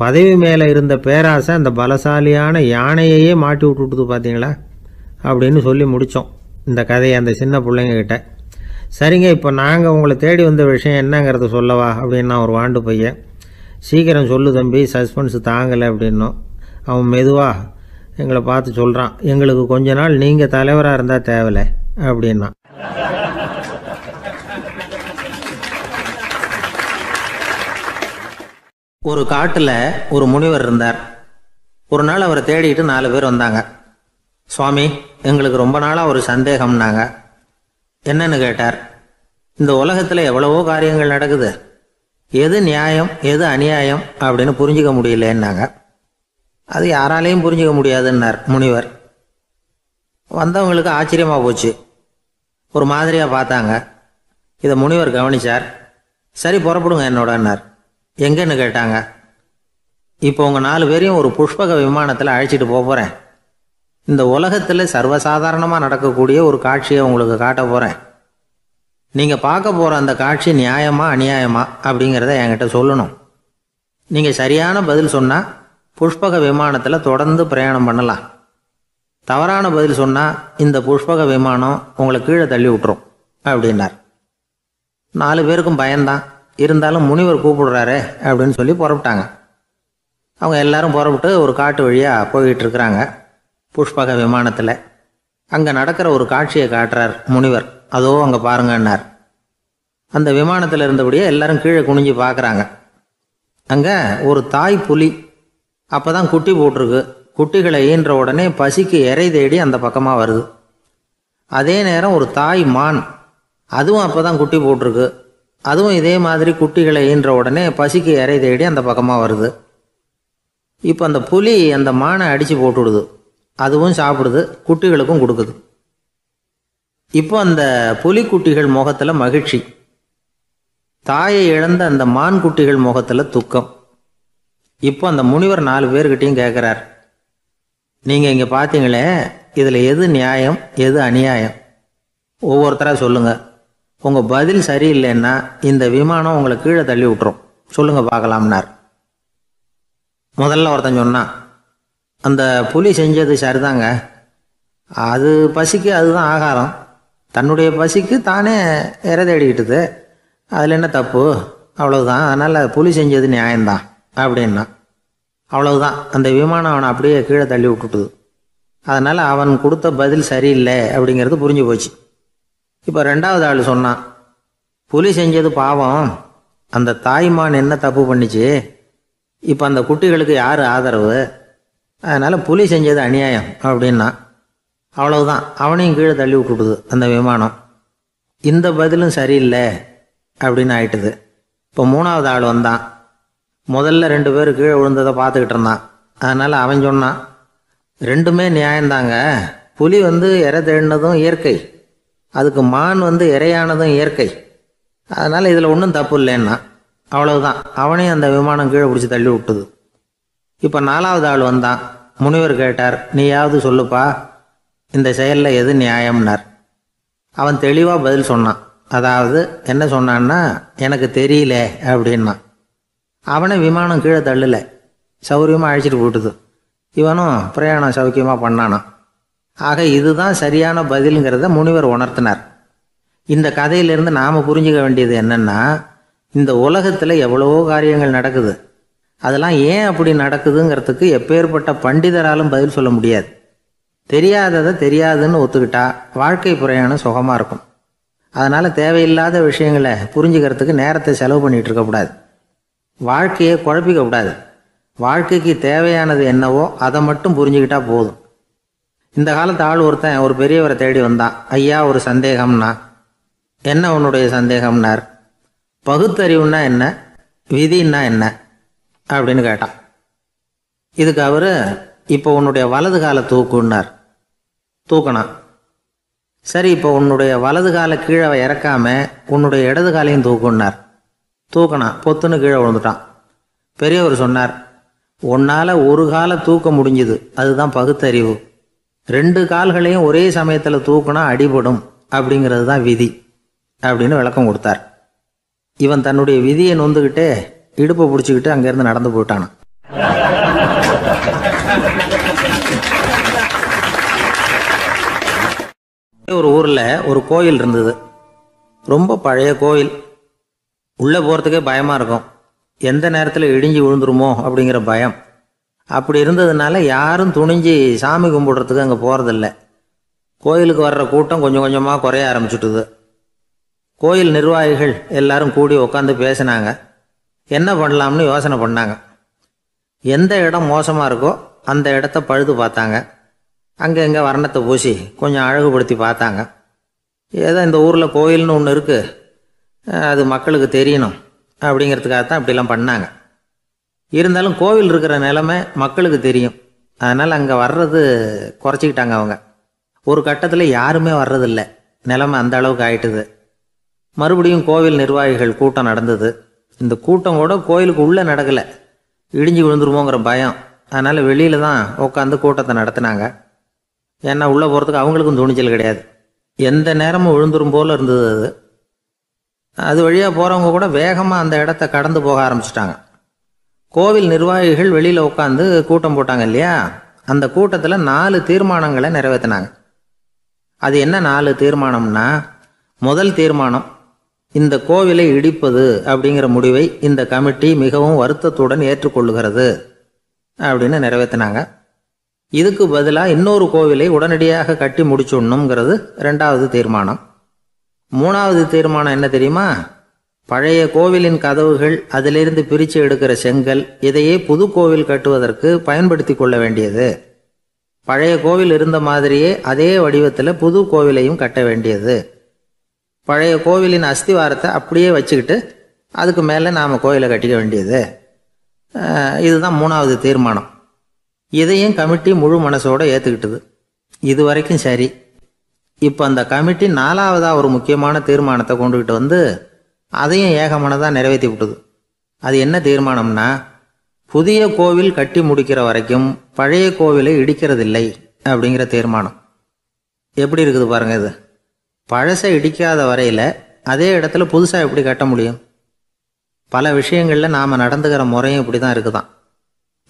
பதவி மேலே இருந்த பேராசை அந்த பலசாலியான யானையையே மாட்டி விட்டுட்டுது பார்த்தீங்களா அப்படின்னு சொல்லி முடித்தோம் இந்த கதையை அந்த சின்ன பிள்ளைங்கக்கிட்ட. சரிங்க, இப்போ நாங்கள் உங்களை தேடி வந்த விஷயம் என்னங்கிறத சொல்லவா அப்படின்னா ஒரு வாண்டு பையன். சீக்கிரம் சொல்லு தம்பி, சஸ்பென்ஸ் தாங்கலை அப்படின்னோம். அவன் மெதுவாக, எங்களை பார்த்து சொல்கிறான், எங்களுக்கு கொஞ்ச நாள் நீங்கள் தலைவராக இருந்தால் தேவையில்லை அப்படின்னா. ஒரு காட்டில் ஒரு முனிவர் இருந்தார். ஒரு நாள் அவரை தேடிட்டு 4 பேர் வந்தாங்க. சுவாமி, எங்களுக்கு ரொம்ப நாளாக ஒரு சந்தேகம்னாங்க. என்னன்னு கேட்டார். இந்த உலகத்தில் எவ்வளவோ காரியங்கள் நடக்குது, எது நியாயம் எது அநியாயம் அப்படின்னு புரிஞ்சிக்க முடியலன்னாங்க. அது யாராலையும் புரிஞ்சிக்க முடியாதுன்னார் முனிவர். வந்தவங்களுக்கு ஆச்சரியமாக போச்சு, ஒரு மாதிரியாக பார்த்தாங்க. இதை முனிவர் கவனிச்சார். சரி புறப்படுங்க என்னோடன்னார். எங்கன்னு கேட்டாங்க. இப்போ உங்கள் 4 பேரையும் ஒரு புஷ்பக விமானத்தில் அழைச்சிட்டு போகிறேன். இந்த உலகத்தில் சர்வசாதாரணமாக நடக்கக்கூடிய ஒரு காட்சியை உங்களுக்கு காட்ட போகிறேன். நீங்கள் பார்க்க போகிற அந்த காட்சி நியாயமா அநியாயமா அப்படிங்கிறத என்கிட்ட சொல்லணும். நீங்கள் சரியான பதில் சொன்னால் புஷ்பக விமானத்தில் தொடர்ந்து பிரயாணம் பண்ணலாம். தவறான பதில் சொன்னால் இந்த புஷ்பக விமானம் உங்களை கீழே தள்ளி விட்டுரும் அப்படின்னார். 4 பேருக்கும் பயந்தான். இருந்தாலும் முனிவர் கூப்பிடுறாரு அப்படின்னு சொல்லி புறப்பட்டாங்க. அவங்க எல்லாரும் புறப்பட்டு ஒரு காட்டு வழியாக போய்கிட்டு இருக்கிறாங்க புஷ்பக விமானத்தில். அங்கே நடக்கிற ஒரு காட்சியை காட்டுறார் முனிவர். அதோ அங்கே பாருங்கன்னார். அந்த விமானத்தில் இருந்தபடியே எல்லாரும் கீழே குனிஞ்சு பார்க்குறாங்க. அங்கே ஒரு தாய் புலி அப்போ தான் குட்டி போட்டிருக்கு. குட்டிகளை ஈன்ற உடனே பசிக்கு இறை தேடி அந்த பக்கமாக வருது. அதே நேரம் ஒரு தாய் மான், அதுவும் அப்போ தான் குட்டி போட்டிருக்கு. அதுவும் இதே மாதிரி குட்டிகளை ஈன்ற உடனே பசிக்கு இறை தேடி அந்த பக்கமாக வருது. இப்போ அந்த புலி அந்த மானை அடித்து போட்டுவிடுது. அதுவும் சாப்பிடுது, குட்டிகளுக்கும் கொடுக்குது. இப்போ அந்த புலிக்குட்டிகள் முகத்தில் மகிழ்ச்சி, தாயை இழந்த அந்த மான் குட்டிகள் முகத்தில் துக்கம். இப்போ அந்த முனிவர் 4 பேர்கிட்டையும் கேட்குறார், நீங்கள் இங்கே பார்த்தீங்களே, இதில் எது நியாயம் எது அநியாயம்? ஒவ்வொருத்தராக சொல்லுங்கள். உங்கள் பதில் சரியில்லைன்னா இந்த விமானம் உங்களை கீழே தள்ளி விட்டுரும். சொல்லுங்கள் பார்க்கலாம்னார். முதல்ல ஒருத்தன் சொன்னான், அந்த புலி செஞ்சது சரிதாங்க. அது பசிக்கு அதுதான் ஆகாரம். தன்னுடைய பசிக்கு தானே இறை தேடிக்கிட்டுது. அதில் என்ன தப்பு? அவ்வளவுதான். அதனால் புலி செஞ்சது நியாயம்தான் அப்படின்னா. அவ்வளவுதான், அந்த விமானம் அவனை அப்படியே கீழே தள்ளி விட்டுட்டுது. அதனால் அவன் கொடுத்த பதில் சரியில்லை அப்படிங்கிறது புரிஞ்சு போச்சு. இப்போ 2வது ஆள் சொன்னான், புலி செஞ்சது பாவம், அந்த தாய்மான் என்ன தப்பு பண்ணிச்சு? இப்போ அந்த குட்டிகளுக்கு யார் ஆதரவு? அதனால் புலி செஞ்சது அநியாயம் அப்படின்னா. அவ்வளவுதான், அவனையும் கீழே தள்ளி விட்டுடுது அந்த விமானம். இந்த பதிலும் சரியில்லை அப்படின்னு ஆயிட்டுது. இப்போ 3வது ஆள் வந்தான். முதல்ல 2 பேர் கீழே விழுந்ததை பார்த்துக்கிட்டு இருந்தான். அதனால் அவன் சொன்னான், ரெண்டுமே நியாயந்தாங்க. புலி இறை தேடினதும் இயற்கை, அதுக்கு மான் இறையானதும் இயற்கை. அதனால் இதில் ஒன்றும் தப்பு இல்லைன்னா. அவ்வளவுதான், அவனையும் அந்த விமானம் கீழே பிடிச்சி தள்ளி விட்டுது. இப்போ 4வது ஆள் வந்தான். முனிவர் கேட்டார், நீயாவது சொல்லுப்பா, இந்த செயலில் எது நியாயம்னார். அவன் தெளிவாக பதில் சொன்னான். அதாவது என்ன சொன்னான்னா, எனக்கு தெரியல அப்படின்னா. அவனை விமானம் கீழே தள்ளலை, சௌரியமாக அழைச்சிட்டு போட்டுது. இவனும் பிரயாணம் சௌக்கியமாக பண்ணானான். ஆக இதுதான் சரியான பதிலுங்கிறத முனிவர் உணர்த்தினார். இந்த கதையிலிருந்து நாம் புரிஞ்சுக்க வேண்டியது என்னென்னா, இந்த உலகத்தில் எவ்வளவோ காரியங்கள் நடக்குது. அதெல்லாம் ஏன் அப்படி நடக்குதுங்கிறதுக்கு எப்பேற்பட்ட பண்டிதராலும் பதில் சொல்ல முடியாது. தெரியாததை தெரியாதுன்னு ஒத்துக்கிட்டா வாழ்க்கை பிரயாணம் சுகமாக இருக்கும். அதனால் தேவையில்லாத விஷயங்களை புரிஞ்சுக்கிறதுக்கு நேரத்தை செலவு பண்ணிகிட்டு இருக்கக்கூடாது. வாழ்க்கையை குழப்பிக்கக்கூடாது. வாழ்க்கைக்கு தேவையானது என்னவோ அதை மட்டும் புரிஞ்சுக்கிட்டா போதும். இந்த காலத்து ஆள் ஒருத்தன் ஒரு பெரியவரை தேடி வந்தான். ஐயா, ஒரு சந்தேகம்னா. என்ன உன்னுடைய சந்தேகம்னார். பகுத்தறிவுன்னா என்ன, விதின்னா என்ன அப்படின்னு கேட்டான். இதுக்கு அவர், இப்போ உன்னுடைய வலது காலை தூக்குன்னார். தூக்கினான். சரி, இப்போ உன்னுடைய வலது காலை கீழே இறக்காம உன்னுடைய இடது காலையும் தூக்குன்னார். தூக்கினான். பொத்துன்னு கீழே விழுந்துட்டான். பெரியவர் சொன்னார், உன்னால் ஒரு காலை தூக்க முடிஞ்சுது, அதுதான் பகுத்தறிவு. 2 கால்களையும் ஒரே சமயத்தில் தூக்குனா அடிபடும், அப்படிங்கிறது தான் விதி அப்படின்னு விளக்கம் கொடுத்தார். இவன் தன்னுடைய விதியை நொந்துக்கிட்டே இடுப்பை பிடிச்சிக்கிட்டு அங்கேருந்து நடந்து போயிட்டானான். ஒரு ஊரில் ஒரு கோயில் இருந்தது. ரொம்ப பழைய கோயில். உள்ளே போகிறதுக்கே பயமாக இருக்கும். எந்த நேரத்தில் இடிஞ்சு விழுந்துருமோ அப்படிங்கிற பயம். அப்படி இருந்ததுனால யாரும் துணிஞ்சு சாமி கும்பிடுறதுக்கு அங்கே போகிறதில்ல. கோயிலுக்கு வர்ற கூட்டம் கொஞ்சம் கொஞ்சமாக குறைய ஆரம்பிச்சுட்டுது. கோயில் நிர்வாகிகள் எல்லாரும் கூடி உட்காந்து பேசினாங்க. என்ன பண்ணலாம்னு யோசனை பண்ணாங்க. எந்த இடம் மோசமாக இருக்கோ அந்த இடத்த பழுது பார்த்தாங்க. அங்கே இங்கே வர்ணத்தை பூசி கொஞ்சம் அழகுபடுத்தி பார்த்தாங்க. ஏதோ இந்த ஊரில் கோயில்னு ஒன்று இருக்குது, அது மக்களுக்கு தெரியணும் அப்படிங்கிறதுக்காகத்தான் இப்படிலாம் பண்ணாங்க. இருந்தாலும் கோவில் இருக்கிற நிலைமை மக்களுக்கு தெரியும். அதனால் அங்கே வர்றது குறைச்சிக்கிட்டாங்க அவங்க. ஒரு கட்டத்தில் யாருமே வர்றதில்லை. நிலைமை அந்த அளவுக்கு ஆயிட்டுது. மறுபடியும் கோவில் நிர்வாகிகள் கூட்டம் நடந்தது. இந்த கூட்டம் கூட கோயிலுக்கு உள்ளே நடக்கலை, இடிஞ்சு விழுந்துருமோங்கிற பயம். அதனால் வெளியில் தான் உட்காந்து கூட்டத்தை நடத்தினாங்க. ஏன்னா உள்ளே போகிறதுக்கு அவங்களுக்கும் துணிச்சல் கிடையாது. எந்த நேரமும் விழுந்துரும் போல் இருந்தது அது. அது வழியாக போகிறவங்க கூட வேகமாக அந்த இடத்த கடந்து போக ஆரம்பிச்சிட்டாங்க. கோவில் நிர்வாகிகள் வெளியில் உட்காந்து கூட்டம் போட்டாங்க இல்லையா, அந்த கூட்டத்தில் 4 தீர்மானங்களை நிறைவேற்றினாங்க. அது என்ன 4 தீர்மானம்னா, முதல் தீர்மானம், இந்த கோவிலை இடிப்பது அப்படிங்கிற முடிவை இந்த கமிட்டி மிகவும் வருத்தத்துடன் ஏற்றுக்கொள்ளுகிறது அப்படின்னு நிறைவேற்றினாங்க. இதுக்கு பதிலாக இன்னொரு கோவிலை உடனடியாக கட்டி முடிச்சுடணுங்கிறது 2வது தீர்மானம். 3வது தீர்மானம் என்ன தெரியுமா? பழைய கோவிலின் கதவுகள், அதிலிருந்து பிரித்து எடுக்கிற செங்கல், இதையே புது கோவில் கட்டுவதற்கு பயன்படுத்தி கொள்ள வேண்டியது. பழைய கோவில் இருந்த மாதிரியே அதே வடிவத்தில் புது கோவிலையும் கட்ட வேண்டியது. பழைய கோவிலின் அஸ்திவாரத்தை அப்படியே வச்சுக்கிட்டு அதுக்கு மேலே நாம் கோயிலை கட்டிக்க வேண்டியது. இதுதான் 3வது தீர்மானம். இதையும் கமிட்டி முழு மனசோடு ஏற்றுக்கிட்டது. இது வரைக்கும் சரி. இப்போ அந்த கமிட்டி 4வதாக ஒரு முக்கியமான தீர்மானத்தை கொண்டுகிட்டு வந்து அதையும் ஏகமனதாக நிறைவேற்றி விட்டது. அது என்ன தீர்மானம்னா, புதிய கோவில் கட்டி முடிக்கிற வரைக்கும் பழைய கோவிலை இடிக்கிறதில்லை அப்படிங்கிற தீர்மானம். எப்படி இருக்குது பாருங்க இது. பழசை இடிக்காத வரையில் அதே இடத்துல புதுசாக எப்படி கட்ட முடியும்? பல விஷயங்களில் நாம் நடந்துக்கிற முறையும் இப்படி தான் இருக்குதான்.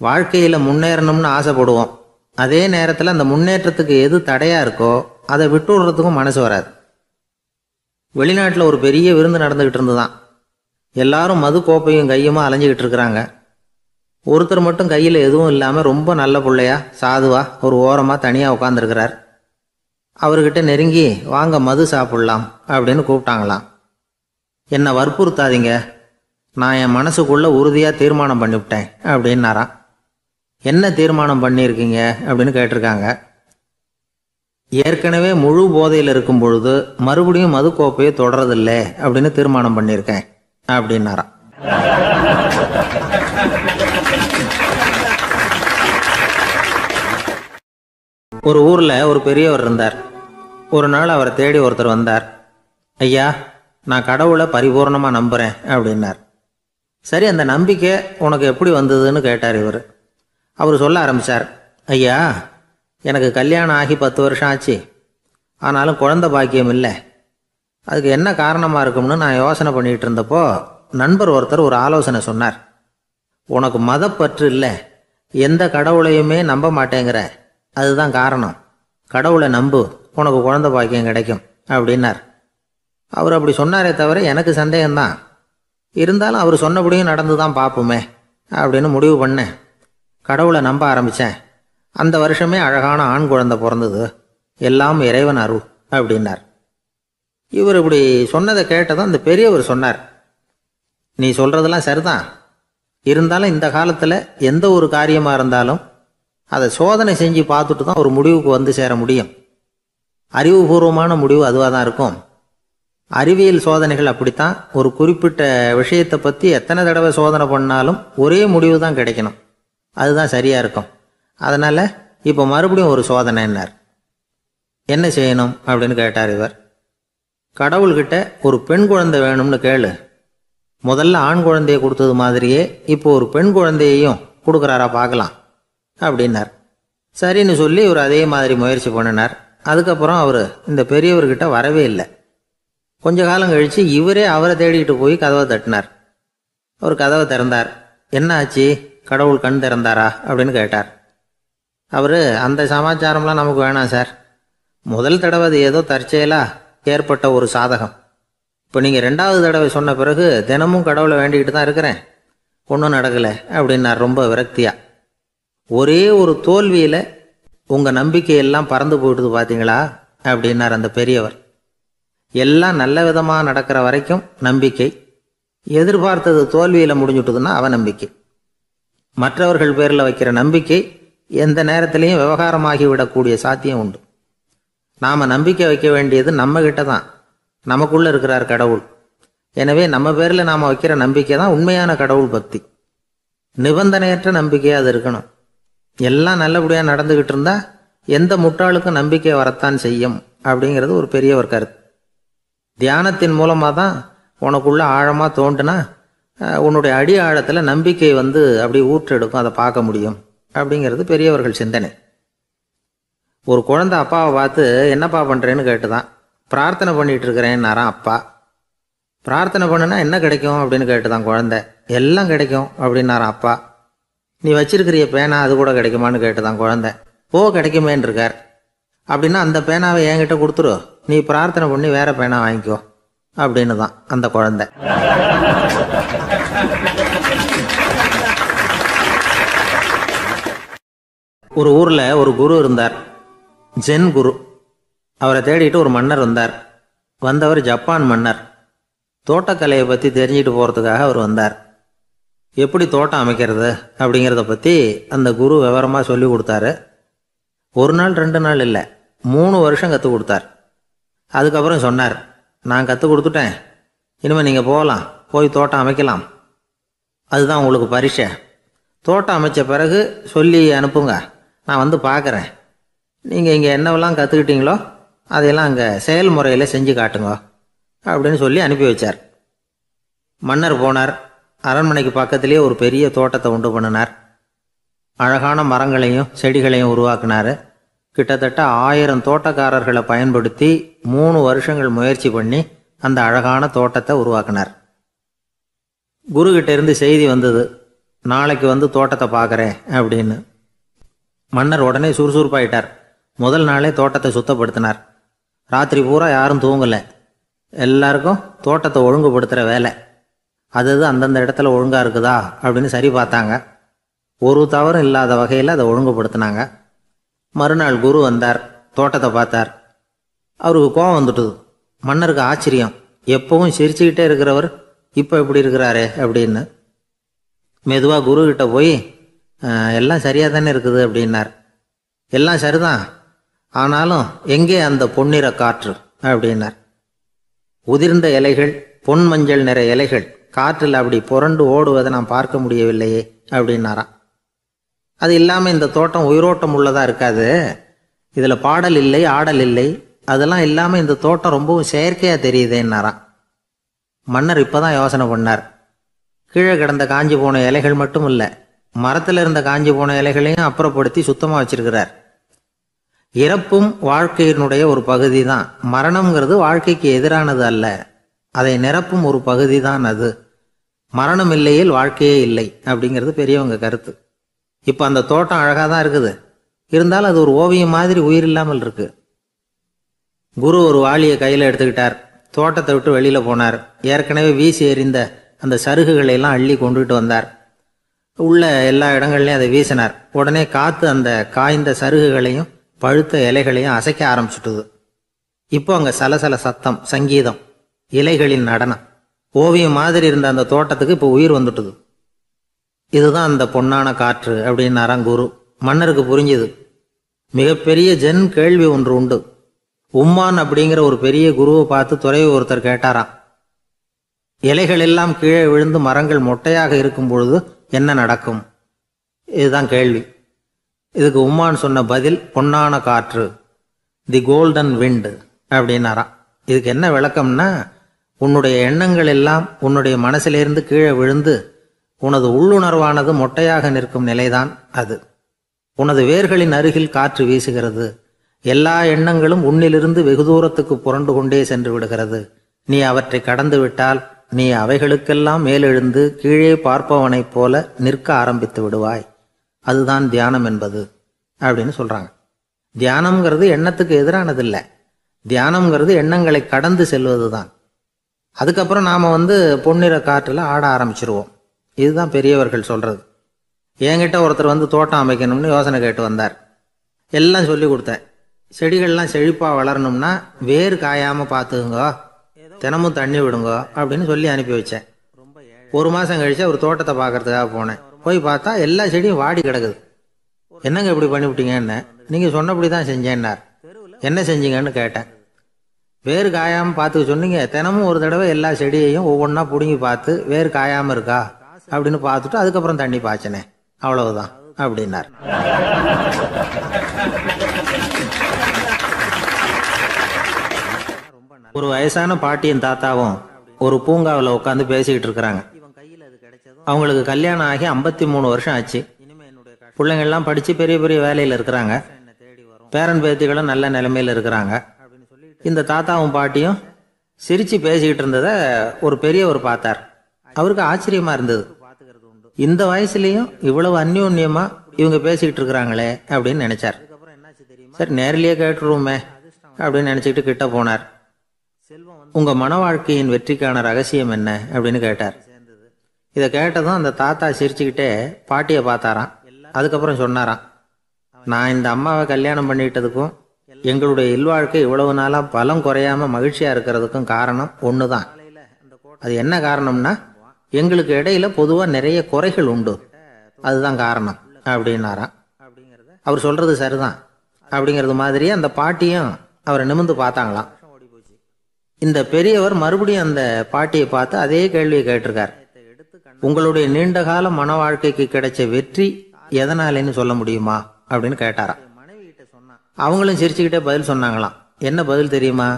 வாழ்க்கையில் முன்னேறணும்னு ஆசைப்படுவோம். அதே நேரத்தில் அந்த முன்னேற்றத்துக்கு எது தடையாக இருக்கோ அதை விட்டு விடுறதுக்கும் மனசு வராது. வெளிநாட்டில் ஒரு பெரிய விருந்து நடந்துக்கிட்டு இருந்துதான். எல்லாரும் மது கோப்பையும் கையுமா அலைஞ்சிக்கிட்டு இருக்கிறாங்க. ஒருத்தர் மட்டும் கையில் எதுவும் இல்லாமல் ரொம்ப நல்ல பிள்ளையா சாதுவா ஒரு ஓரமாக தனியாக உட்காந்துருக்கிறார். அவர்கிட்ட நெருங்கி வாங்க மது சாப்பிட்லாம் அப்படின்னு கூப்பிட்டாங்களாம். என்னை வற்புறுத்தாதீங்க, நான் என் மனசுக்குள்ளே உறுதியாக தீர்மானம் பண்ணிவிட்டேன் அப்படின்னாராம். என்ன தீர்மானம் பண்ணியிருக்கீங்க அப்படின்னு கேட்டிருக்காங்க. ஏற்கனவே முழு போதையில் இருக்கும் பொழுது மறுபடியும் மது கோப்பையை தொடரதில்லை அப்படின்னு தீர்மானம் பண்ணியிருக்கேன் அப்படின்னாராம். ஒரு ஊரில் ஒரு பெரியவர் இருந்தார். ஒரு நாள் அவரை தேடி ஒருத்தர் வந்தார். ஐயா, நான் கடவுளை பரிபூர்ணமாக நம்புகிறேன் அப்படின்னார். சரி, அந்த நம்பிக்கை உனக்கு எப்படி வந்ததுன்னு கேட்டார் இவர். அவர் சொல்ல ஆரம்பித்தார். ஐயா, எனக்கு கல்யாணம் ஆகி 10 வருஷம் ஆச்சு. ஆனாலும் குழந்தை பாக்கியம் இல்லை. அதுக்கு என்ன காரணமாக இருக்கும்னு நான் யோசனை பண்ணிகிட்டு இருந்தப்போ நண்பர் ஒருத்தர் ஒரு ஆலோசனை சொன்னார். உனக்கு மதப்பற்று இல்லை, எந்த கடவுளையுமே நம்ப மாட்டேங்கிற, அதுதான் காரணம். கடவுளை நம்பு, உனக்கு குழந்தை பாக்கியம் கிடைக்கும் அப்படின்னார். அவர் அப்படி சொன்னாரே தவிர எனக்கு சந்தேகம்தான். இருந்தாலும் அவர் சொன்னபடியும் நடந்து தான் பார்ப்போமே அப்படின்னு முடிவு பண்ணேன். கடவுளை நம்ப ஆரம்பித்தேன். அந்த வருஷமே அழகான ஆண் குழந்தை பிறந்தது. எல்லாம் இறைவன் அருள் அப்படின்னார். இவர் இப்படி சொன்னதை கேட்டதும் அந்த பெரியவர் சொன்னார், நீ சொல்கிறதெல்லாம் சரிதான். இருந்தாலும் இந்த காலத்தில் எந்த ஒரு காரியமாக இருந்தாலும் அதை சோதனை செஞ்சு பார்த்துட்டு தான் ஒரு முடிவுக்கு வந்து சேர முடியும். அறிவுபூர்வமான முடிவு அதுவாக தான் இருக்கும். அறிவியல் சோதனைகள் அப்படித்தான். ஒரு குறிப்பிட்ட விஷயத்தை பற்றி எத்தனை தடவை சோதனை பண்ணாலும் ஒரே முடிவு தான் கிடைக்கணும். அதுதான் சரியாக இருக்கும். அதனால் இப்போ மறுபடியும் ஒரு சோதனைன்னார். என்ன செய்யணும் அப்படின்னு கேட்டார் இவர். கடவுள்கிட்ட ஒரு பெண் குழந்தை வேணும்னு கேளு. முதல்ல ஆண் குழந்தையை கொடுத்தது மாதிரியே இப்போ ஒரு பெண் குழந்தையையும் கொடுக்குறாரா பார்க்கலாம் அப்படின்னார். சரின்னு சொல்லி இவர் அதே மாதிரி முயற்சி பண்ணினார். அதுக்கப்புறம் அவர் இந்த பெரியவர்கிட்ட வரவே இல்லை. கொஞ்ச காலம் கழித்து இவரே அவரை தேடிக்கிட்டு போய் கதவை தட்டினார். அவர் கதவை திறந்தார். என்ன ஆச்சு, கடவுள் கண் திறந்தாரா அப்படின்னு கேட்டார். அவர், அந்த சமாச்சாரம்லாம் நமக்கு வேணாம் சார். முதல் தடவை அது ஏதோ தற்செயலாக ஏற்பட்ட ஒரு சாதகம். இப்போ நீங்கள் 2வது தடவை சொன்ன பிறகு தினமும் கடவுளை வேண்டிக்கிட்டு தான் இருக்கிறேன், ஒன்றும் நடக்கலை அப்படின்னார் ரொம்ப விரக்தியாக. ஒரே ஒரு தோல்வியில் உங்கள் நம்பிக்கையெல்லாம் பறந்து போயிடுது பார்த்தீங்களா அப்படின்னார் அந்த பெரியவர். எல்லாம் நல்ல விதமாக நடக்கிற வரைக்கும் நம்பிக்கை, எதிர்பார்த்தது தோல்வியில் முடிஞ்சுட்டுதுன்னா அவநம்பிக்கை. மற்றவர்கள் பேரில் வைக்கிற நம்பிக்கை எந்த நேரத்திலையும் விவகாரமாகி விடக்கூடிய சாத்தியம் உண்டு. நாம் நம்பிக்கை வைக்க வேண்டியது நம்மக்கிட்ட தான், நமக்குள்ளே இருக்கிறார் கடவுள். எனவே நம்ம பேரில் நாம் வைக்கிற நம்பிக்கை தான் உண்மையான கடவுள் பக்தி. நிபந்தனையற்ற நம்பிக்கையாக அது இருக்கணும். எல்லாம் நல்லபடியாக நடந்துக்கிட்டு இருந்தால் எந்த முட்டாளுக்கும் நம்பிக்கை வரத்தான் செய்யும் அப்படிங்கிறது ஒரு பெரியவர் கருத்து. தியானத்தின் மூலமாக தான் உனக்குள்ள ஆழமாக தோண்டுனா உன்னுடைய அடி ஆழத்தில் நம்பிக்கை அப்படி ஊற்றெடுக்கும், அதை பார்க்க முடியும் அப்படிங்கிறது பெரியவர்கள் சிந்தனை. ஒரு குழந்தை அப்பாவை பார்த்து என்னப்பா பண்ணுறேன்னு கேட்டுதான். பிரார்த்தனை பண்ணிகிட்டு இருக்கிறேன்னாரான் அப்பா. பிரார்த்தனை பண்ணுனா என்ன கிடைக்கும் அப்படின்னு கேட்டுதான் குழந்தை. எல்லாம் கிடைக்கும் அப்படின்னாரான் அப்பா. நீ வச்சிருக்கிறிய பேனா அது கூட கிடைக்குமான்னு கேட்டுதான் குழந்தை. கிடைக்குமேன்னு இருக்கார். அப்படின்னா அந்த பேனாவை என்கிட்ட கொடுத்துரு, நீ பிரார்த்தனை பண்ணி வேற பேனா வாங்கிக்கோ அப்படின்னு தான் அந்த குழந்தை. ஒரு ஊரில் ஒரு குரு இருந்தார், ஜென் குரு. அவரை தேடிட்டு ஒரு மன்னர் வந்தார். வந்தவர் ஜப்பான் மன்னர். தோட்டக்கலையை பற்றி தெரிஞ்சுட்டு போகிறதுக்காக அவர் வந்தார். எப்படி தோட்டம் அமைக்கிறது அப்படிங்கிறத பற்றி அந்த குரு விவரமாக சொல்லி கொடுத்தாரு. ஒரு நாள் 2 நாள் இல்லை, 3 வருஷம் கற்றுக் கொடுத்தார். அதுக்கப்புறம் சொன்னார், நான் கற்றுக் கொடுத்துட்டேன், இனிமேல் நீங்கள் போகலாம், போய் தோட்டம் அமைக்கலாம். அதுதான் உங்களுக்கு பரிசை. தோட்டம் அமைச்ச பிறகு சொல்லி அனுப்புங்க, நான் பார்க்குறேன். நீங்கள் இங்கே என்னவெல்லாம் கற்றுக்கிட்டீங்களோ அதையெல்லாம் அங்கே செயல்முறையில் செஞ்சு காட்டுங்க அப்படின்னு சொல்லி அனுப்பி வச்சார். மன்னர் போனார். அரண்மனைக்கு பக்கத்திலேயே ஒரு பெரிய தோட்டத்தை உண்டு பண்ணினார். அழகான மரங்களையும் செடிகளையும் உருவாக்கினார். கிட்டத்தட்ட 1000 தோட்டக்காரர்களை பயன்படுத்தி 3 வருஷங்கள் முயற்சி பண்ணி அந்த அழகான தோட்டத்தை உருவாக்கினார். குருக்கிட்ட இருந்து செய்தி வந்தது, நாளைக்கு தோட்டத்தை பார்க்குறேன் அப்படின்னு. மன்னர் உடனே சுறுசுறுப்பாயிட்டார். முதல் நாளே தோட்டத்தை சுத்தப்படுத்தினார். ராத்திரி பூரா யாரும் தூங்கலை. எல்லாருக்கும் தோட்டத்தை ஒழுங்குபடுத்துகிற வேலை. அது அந்தந்த இடத்துல ஒழுங்காக இருக்குதா அப்படின்னு சரி பார்த்தாங்க. ஒரு தவறும் இல்லாத வகையில் அதை ஒழுங்குபடுத்தினாங்க. மறுநாள் குரு வந்தார், தோட்டத்தை பார்த்தார். அவருக்கு கோபம் வந்துட்டுது. மன்னருக்கு ஆச்சரியம், எப்பவும் சிரிச்சுக்கிட்டே இருக்கிறவர் இப்போ எப்படி இருக்கிறாரே அப்படின்னு. மெதுவாக குருக்கிட்ட போய் எல்லாம் சரியாக தானே இருக்குது அப்படின்னார். எல்லாம் சரிதான், ஆனாலும் எங்கே அந்த பொன்னிற காற்று அப்படின்னார். உதிர்ந்த இலைகள், பொன் மஞ்சள் நிற இலைகள் காற்றில் அப்படி புரண்டு ஓடுவதை நான் பார்க்க முடியவில்லையே அப்படின்னாராம். அது இல்லாமல் இந்த தோட்டம் உயிரோட்டம் உள்ளதாக இருக்காது, இதில் பாடல் இல்லை, ஆடல் இல்லை, அதெல்லாம் இல்லாமல் இந்த தோட்டம் ரொம்பவும் செயற்கையாக தெரியுதேன்னாராம். மன்னர் இப்போ தான் யோசனை பண்ணார். கீழே கிடந்த காஞ்சி போன இலைகள் மட்டும் இல்லை, மரத்தில் இருந்த காஞ்சி போன இலைகளையும் அப்புறப்படுத்தி சுத்தமாக வச்சிருக்கிறார். இறப்பும் வாழ்க்கையினுடைய ஒரு பகுதி தான். மரணம்ங்கிறது வாழ்க்கைக்கு எதிரானது அல்ல, அதை நிரப்பும் ஒரு பகுதி தான் அது. மரணம் இல்லையில் வாழ்க்கையே இல்லை அப்படிங்கிறது பெரியவங்க கருத்து. இப்போ அந்த தோட்டம் அழகாக தான் இருக்குது, இருந்தாலும் அது ஒரு ஓவியம் மாதிரி உயிர் இல்லாமல் இருக்கு. குரு ஒரு வாளியை கையில் எடுத்துக்கிட்டார். தோட்டத்தை விட்டு வெளியில் போனார். ஏற்கனவே வீசி எறிந்த அந்த சருகுகளை எல்லாம் அள்ளி கொண்டுகிட்டு வந்தார். உள்ள எல்லா இடங்கள்லையும் அதை வீசினார். உடனே காற்று அந்த காய்ந்த சருகுகளையும் பழுத்த இலைகளையும் அசைக்க ஆரம்பிச்சுட்டுது. இப்போ அங்கே சலசல சத்தம், சங்கீதம், இலைகளின் நடனம். ஓவியம் மாதிரி இருந்த அந்த தோட்டத்துக்கு இப்போ உயிர் வந்துட்டுது. இதுதான் அந்த பொன்னான காற்று அப்படின்னாராம் குரு. மன்னருக்கு புரிஞ்சுது. மிகப்பெரிய ஜென் கேள்வி ஒன்று உண்டு. உம்மான் அப்படிங்கிற ஒரு பெரிய குருவை பார்த்து துறவி ஒருத்தர் கேட்டாராம், இலைகள் எல்லாம் கீழே விழுந்து மரங்கள் மொட்டையாக இருக்கும் பொழுது என்ன நடக்கும்? இதுதான் கேள்வி. இதுக்கு உம்மான் சொன்ன பதில் பொன்னான காற்று, தி கோல்டன் விண்ட் அப்படின்னாராம். இதுக்கு என்ன விளக்கம்னா, உன்னுடைய எண்ணங்கள் எல்லாம் உன்னுடைய மனசிலிருந்து கீழே விழுந்து உனது உள்ளுணர்வானது மொட்டையாக நிற்கும் நிலைதான் அது. உனது வேர்களின் அருகில் காற்று வீசுகிறது. எல்லா எண்ணங்களும் உன்னிலிருந்து வெகு தூரத்துக்கு புரண்டு கொண்டே சென்று விடுகிறது. நீ அவற்றை கடந்து விட்டால் நீ அவைகளுக்கெல்லாம் மேலெழுந்து கீழே பார்ப்பவனைப் போல நிற்க ஆரம்பித்து விடுவாய். அதுதான் தியானம் என்பது அப்படின்னு சொல்றாங்க. தியானம்ங்கிறது எண்ணத்துக்கு எதிரானதில்லை. தியானம்ங்கிறது எண்ணங்களை கடந்து செல்வது தான். அதுக்கப்புறம் நாம் பொன்னிற காற்றில் ஆட ஆரம்பிச்சிருவோம். இதுதான் பெரியவர்கள் சொல்றது. என்கிட்ட ஒருத்தர் வந்து தோட்டம் அமைக்கணும்னு யோசனை கேட்டு வந்தார். எல்லாம் சொல்லி கொடுத்தேன். செடிகள்லாம் செழிப்பாக வளரணும்னா வேர் காயாமல் பார்த்துக்குங்கோ, தினமும் தண்ணி விடுங்கோ அப்படின்னு சொல்லி அனுப்பி வச்சேன். 1 மாதம் கழிச்சு அவர் தோட்டத்தை பார்க்கறதுக்காக போனேன். போய் பார்த்தா எல்லா செடியும் வாடி கிடக்குது. என்னங்க இப்படி பண்ணிவிட்டீங்கன்னு. நீங்கள் சொன்னபடி தான் செஞ்சேன்னார். என்ன செஞ்சீங்கன்னு கேட்டேன். வேர் காயாமல் பார்த்துக்க சொன்னீங்க, தினமும் ஒரு தடவை எல்லா செடியையும் ஒவ்வொன்றா பிடுங்கி பார்த்து வேர் காயாமல் இருக்கா அப்படின்னு பார்த்துட்டு அதுக்கப்புறம் தண்ணி பாய்ச்சனே, அவ்வளவுதான் அப்படின்னார். ஒரு வயசான பாட்டியும் தாத்தாவும் ஒரு பூங்காவில் உட்காந்து பேசிக்கிட்டு இருக்கிறாங்க. அவங்களுக்கு கல்யாணம் ஆகி 53 வருஷம் ஆச்சு. பிள்ளைங்கள்லாம் படித்து பெரிய பெரிய வேலையில் இருக்கிறாங்க. பேரன் பேத்திகளும் நல்ல நிலைமையில் இருக்கிறாங்க. இந்த தாத்தாவும் பாட்டியும் சிரித்து பேசிக்கிட்டு இருந்ததை ஒரு பெரியவர் பார்த்தார். அவருக்கு ஆச்சரியமாக இருந்தது. இந்த வயசுலேயும் இவ்வளவு அந்யோன்யமாக இவங்க பேசிக்கிட்டு இருக்கிறாங்களே அப்படின்னு நினச்சார். சரி, நேரிலேயே கேட்டுருவோமே அப்படின்னு நினச்சிக்கிட்டு கிட்ட போனார். உங்கள் மன வாழ்க்கையின் வெற்றிக்கான ரகசியம் என்ன அப்படின்னு கேட்டார். இதை கேட்டதும் அந்த தாத்தா சிரிச்சுக்கிட்டே பாட்டியை பார்த்தாராம். அதுக்கப்புறம் சொன்னாராம், நான் இந்த அம்மாவை கல்யாணம் பண்ணிக்கிட்டதுக்கும் எங்களுடைய இல்வாழ்க்கை இவ்வளவு நாளாக பலம் குறையாமல் மகிழ்ச்சியாக இருக்கிறதுக்கும் காரணம் ஒன்று தான். அது என்ன காரணம்னா, எங்களுக்கு இடையில பொதுவாக நிறைய குறைகள் உண்டு, அதுதான் காரணம் அப்படின்னாராம். அவர் சொல்கிறது சரிதான் அப்படிங்கிறது மாதிரியே அந்த பாட்டியும் அவரை நிமிர்ந்து பார்த்தாங்களாம். இந்த பெரியவர் மறுபடியும் அந்த பாட்டியை பார்த்து அதே கேள்வியை கேட்டிருக்கார். உங்களுடைய நீண்டகால மன வாழ்க்கைக்கு கிடைச்ச வெற்றி எதனாலேன்னு சொல்ல முடியுமா அப்படின்னு கேட்டாராம். அவங்களும் சிரிச்சுக்கிட்டே பதில் சொன்னாங்களாம். என்ன பதில் தெரியுமா?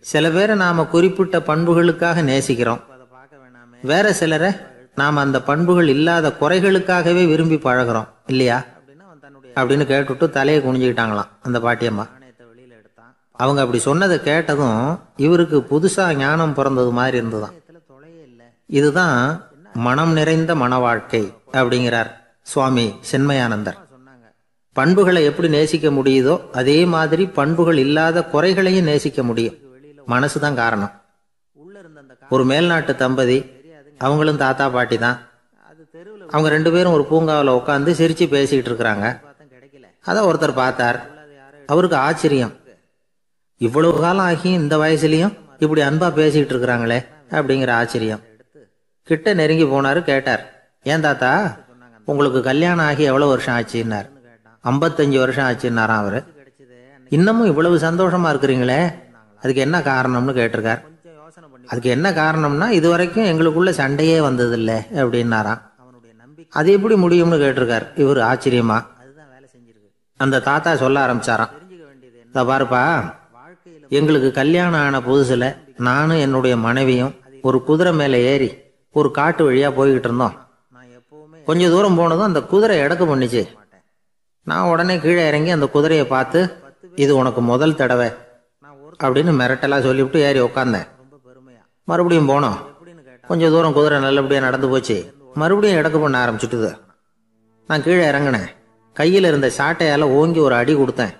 சில பேரை நாம குறிப்பிட்ட பண்புகளுக்காக நேசிக்கிறோம், வேற சிலரை நாம் அந்த பண்புகள் இல்லாத குறைகளுக்காகவே விரும்பி பழகிறோம் இல்லையா அப்படின்னு கேட்டுவிட்டு தலையை குனிஞ்சுக்கிட்டாங்களாம் அந்த பாட்டியம்மா. அவங்க அப்படி சொன்னதை கேட்டதும் இவருக்கு புதுசா ஞானம் பிறந்தது மாதிரி இருந்ததுதான். இதுதான் மனம் நிறைந்த மன வாழ்க்கை அப்படிங்கிறார் சுவாமி சின்மயானந்தர். பண்புகளை எப்படி நேசிக்க முடியுதோ அதே மாதிரி பண்புகள் இல்லாத குறைகளையும் நேசிக்க முடியும். மனசுதான் காரணம். ஒரு மேல்நாட்டு தம்பதி, அவங்களும் தாத்தா பாட்டி தான். அவங்க 2 பேரும் ஒரு பூங்காவில் உட்காந்து சிரிச்சு பேசிக்கிட்டு இருக்கிறாங்க. அதை ஒருத்தர் பார்த்தார். அவருக்கு ஆச்சரியம், இவ்வளவு காலம் ஆகி இந்த வயசுலயும் இப்படி அன்பா பேசிக்கிட்டு இருக்கிறாங்களே அப்படிங்கிற ஆச்சரியம். கிட்ட நெருங்கி போனாரு. கேட்டார், ஏன் தாத்தா உங்களுக்கு கல்யாணம் ஆகி எவ்வளவு வருஷம் ஆச்சுன்னார். 55 வருஷம் ஆச்சுன்னாராம் அவரு. இன்னமும் இவ்வளவு சந்தோஷமா இருக்கிறீங்களே, அதுக்கு என்ன காரணம்னு கேட்டிருக்கார். அதுக்கு என்ன காரணம்னா, இதுவரைக்கும் எங்களுக்குள்ள சண்டையே வந்ததில்லை அப்படின்னாராம். அது எப்படி முடியும்னு கேட்டிருக்கார் இவர் ஆச்சரியமா. அந்த தாத்தா சொல்ல ஆரம்பிச்சாராம், பாருப்பா, எங்களுக்கு கல்யாணம் ஆன புதுசுல நானும் என்னுடைய மனைவியும் ஒரு குதிரை மேலே ஏறி ஒரு காட்டு வழியா போய்கிட்டு இருந்தோம். கொஞ்ச தூரம் போனதும் அந்த குதிரை எடக்கு பண்ணிச்சு. நான் உடனே கீழே இறங்கி அந்த குதிரையை பார்த்து, இது உனக்கு முதல் தடவை அப்படின்னு மிரட்டலா சொல்லிவிட்டு ஏறி உக்காந்தேன். மறுபடியும் போனோம். கொஞ்சம் தூரம் குதிரை நல்லபடியாக நடந்து போச்சு. மறுபடியும் எடக்கு பண்ண ஆரம்பிச்சுட்டுது. நான் கீழே இறங்கினேன். கையில் இருந்த சாட்டையால் ஓங்கி ஒரு அடி கொடுத்தேன்.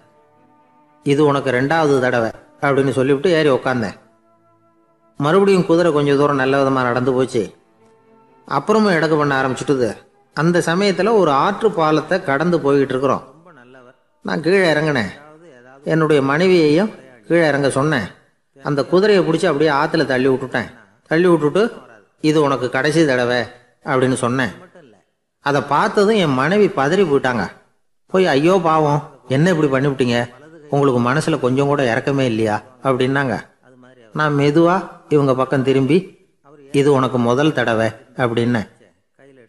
இது உனக்கு 2வது தடவை அப்படின்னு சொல்லிவிட்டு ஏறி உக்காந்தேன். மறுபடியும் குதிரை கொஞ்சம் தூரம் நல்ல விதமாக நடந்து போச்சு. அப்புறமும் எடக்கு பண்ண ஆரம்பிச்சுட்டுது. அந்த சமயத்தில் ஒரு ஆற்று பாலத்தை கடந்து போய்கிட்டு இருக்கிறோம். நான் கீழே இறங்கினேன். என்னுடைய மனைவியையும் கீழே இறங்க சொன்னேன். அந்த குதிரையை பிடிச்சி அப்படியே ஆற்றுல தள்ளி விட்டுட்டேன். தள்ளி விட்டுட்டு, இது உனக்கு கடைசி தடவை அப்படின்னு சொன்னேன். அதை பார்த்ததும் என் மனைவி பதறி போயிட்டாங்க. போய், ஐயோ பாவம், என்ன இப்படி பண்ணிவிட்டீங்க, உங்களுக்கு மனசில் கொஞ்சம் கூட இறக்கமே இல்லையா அப்படின்னாங்க. நான் மெதுவாக இவங்க பக்கம் திரும்பி, இது உனக்கு முதல் தடவை அப்படின்னேன்.